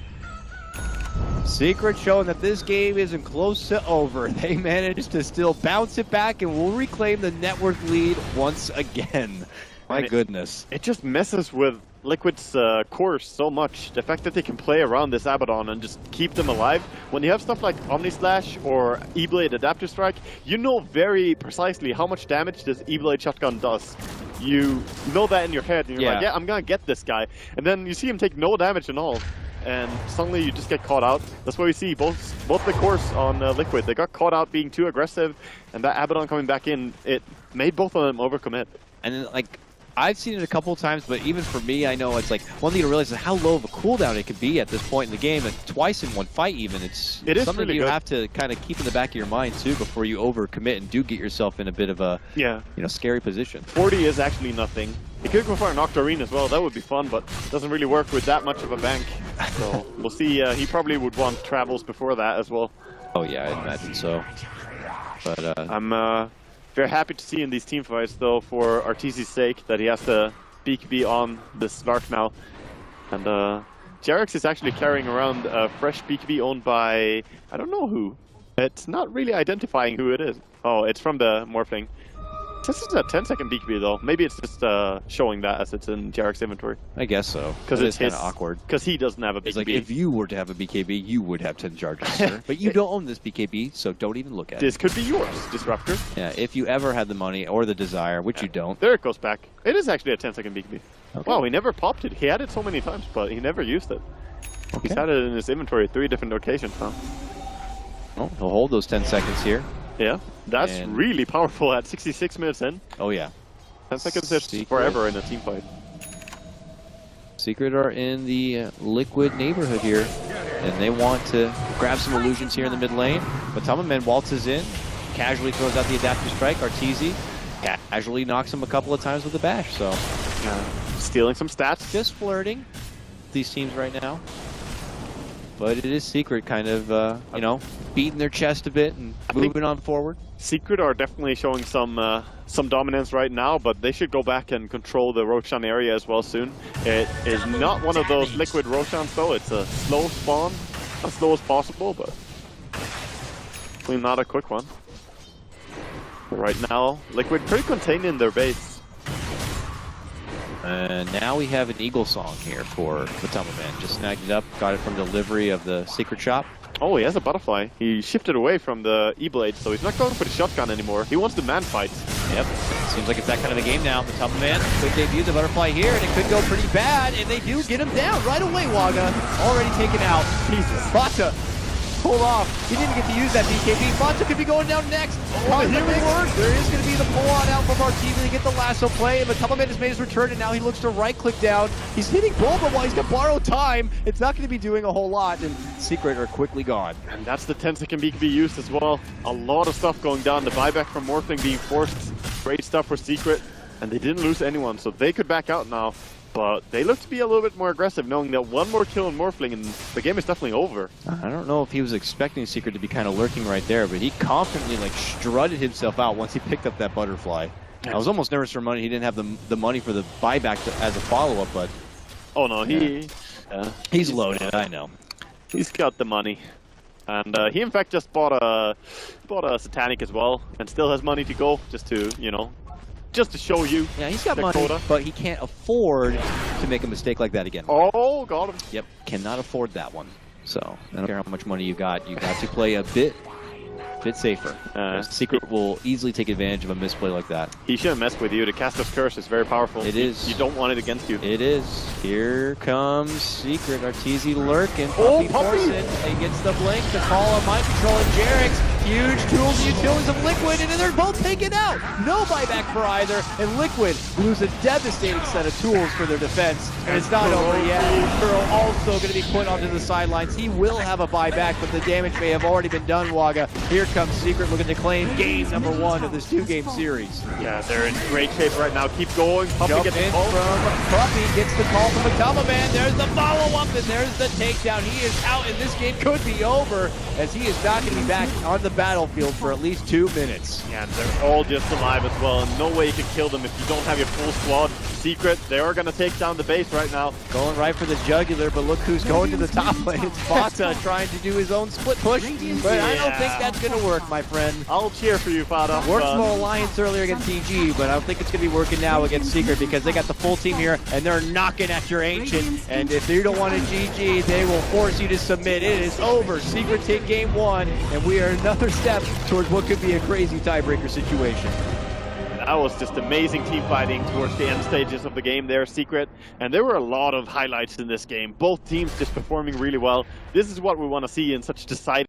Secret showing that this game isn't close to over. They managed to still bounce it back and will reclaim the network lead once again. My goodness. It just messes with Liquid's course so much. The fact that they can play around this Abaddon and just keep them alive. When you have stuff like Omni Slash or E-Blade Adaptive Strike, you know very precisely how much damage this E-Blade shotgun does. You know that in your head, and you're like, yeah, I'm gonna get this guy. And then you see him take no damage at all. And suddenly you just get caught out. That's why we see both the course on Liquid. They got caught out being too aggressive, and that Abaddon coming back in, it made both of them overcommit. And then, like, I've seen it a couple of times, but even for me, I know it's like one thing to realize is how low of a cooldown it could be at this point in the game, and twice in one fight even. It is something really you have to kind of keep in the back of your mind too before you overcommit and do get yourself in a bit of a scary position. 40 is actually nothing. He could go for an Octarine as well. That would be fun, but doesn't really work with that much of a bank. So we'll see. He probably would want travels before that as well. Oh yeah, I imagine so. But I'm very happy to see in these team fights, though, for RTZ's sake, that he has to BKB on this Slark now. And JRX is actually carrying around a fresh BKB owned by, I don't know who. It's not really identifying who it is. Oh, it's from the Morphling. This is a 10-second BKB, though. Maybe it's just showing that as it's in JRX's inventory. I guess so. Because it's kind of awkward. Because he doesn't have a BKB. It's like, if you were to have a BKB, you would have 10 charges, sir. But you don't own this BKB, so don't even look at it. This could be yours, Disruptor. Yeah, if you ever had the money or the desire, which you don't. There it goes back. It is actually a 10-second BKB. Okay. Wow, he never popped it. He had it so many times, but he never used it. Okay. He's had it in his inventory at 3 different locations, huh? Well, he'll hold those 10 seconds here. Yeah, that's really powerful at 66 minutes in. Oh yeah. 10 seconds is forever in a team fight. Secret are in the Liquid neighborhood here, and they want to grab some illusions here in the mid lane. But Tamaman waltzes in, casually throws out the adaptive strike. Arteezy casually knocks him a couple of times with the bash. So, stealing some stats. Just flirting these teams right now. But it is Secret kind of, you know, beating their chest a bit and moving on forward. Secret are definitely showing some dominance right now, but they should go back and control the Roshan area as well soon. It is not one of those Liquid Roshans, though. It's a slow spawn, as slow as possible, but definitely not a quick one. Right now, Liquid pretty contained in their base. And now we have an Eagle Song here for Matama-Man. Just snagged it up, got it from delivery of the Secret Shop. Oh, he has a butterfly. He shifted away from the E-Blade, so he's not going for the shotgun anymore. He wants the man fight. Yep. Seems like it's that kind of a game now. Matama-Man could debut the butterfly here, and it could go pretty bad. And they do get him down right away, Waga. Already taken out. Jesus. Bata pulled off. He didn't get to use that BKB. Fonta could be going down next. There is going to be the pull-on out from Arteezy to get the lasso play. Matamaman has made his return, and now he looks to right-click down. He's hitting Bulba while he's got borrowed time. It's not going to be doing a whole lot, and Secret are quickly gone. And that's the 10-second beat can be used as well. A lot of stuff going down. The buyback from Morphling being forced. Great stuff for Secret. And they didn't lose anyone, so they could back out now. But they look to be a little bit more aggressive, knowing that one more kill in Morphling and the game is definitely over. I don't know if he was expecting Secret to be kind of lurking right there, but he confidently like strutted himself out once he picked up that butterfly. I was almost nervous for money. He didn't have the money for the buyback as a follow-up, but... Oh no, he's loaded, I know. He's got the money. And he in fact just bought a Satanic as well, and still has money to go, just to, you know, just to show you. Yeah, he's got money, but he can't afford to make a mistake like that again. Oh, got him. Yep, cannot afford that one. So, I don't care how much money you got to play a bit safer. Secret will easily take advantage of a misplay like that. He shouldn't mess with you. The Caster's Curse is very powerful. It is. You don't want it against you. It is. Here comes Secret. Arteezy lurking. Puppy Forsen. He gets the blink to call on Mind Control and Jarix. Huge tools and utilities of Liquid, and then they're both taken out. No buyback for either, and Liquid lose a devastating set of tools for their defense. And it's not over yet. Burrow also going to be put onto the sidelines. He will have a buyback, but the damage may have already been done, Waga. Here comes Secret looking to claim game number 1 of this 2-game series. Yeah, they're in great shape right now. Keep going. Puppy gets the call. Puppy gets the call from Matamaman. There's the follow-up, and there's the takedown. He is out, and this game could be over, as he is not going to be back on the battlefield for at least 2 minutes. Yeah, and they're all just alive as well, and no way you can kill them if you don't have your full squad. Secret, they are going to take down the base right now. Going right for the jugular, but look who's going to the top lane. It's Fata trying to do his own split push, but I don't think that's going to work, my friend. I'll cheer for you, Fata. Worked for Alliance earlier against TG, but I don't think it's going to be working now against Secret because they got the full team here, and they're knocking at your Ancient, and if you don't want to GG, they will force you to submit. It is over. Secret take game 1, and we are another step towards what could be a crazy tiebreaker situation. That was just amazing team fighting towards the end stages of the game there, Secret. And there were a lot of highlights in this game. Both teams just performing really well. This is what we want to see in such deciding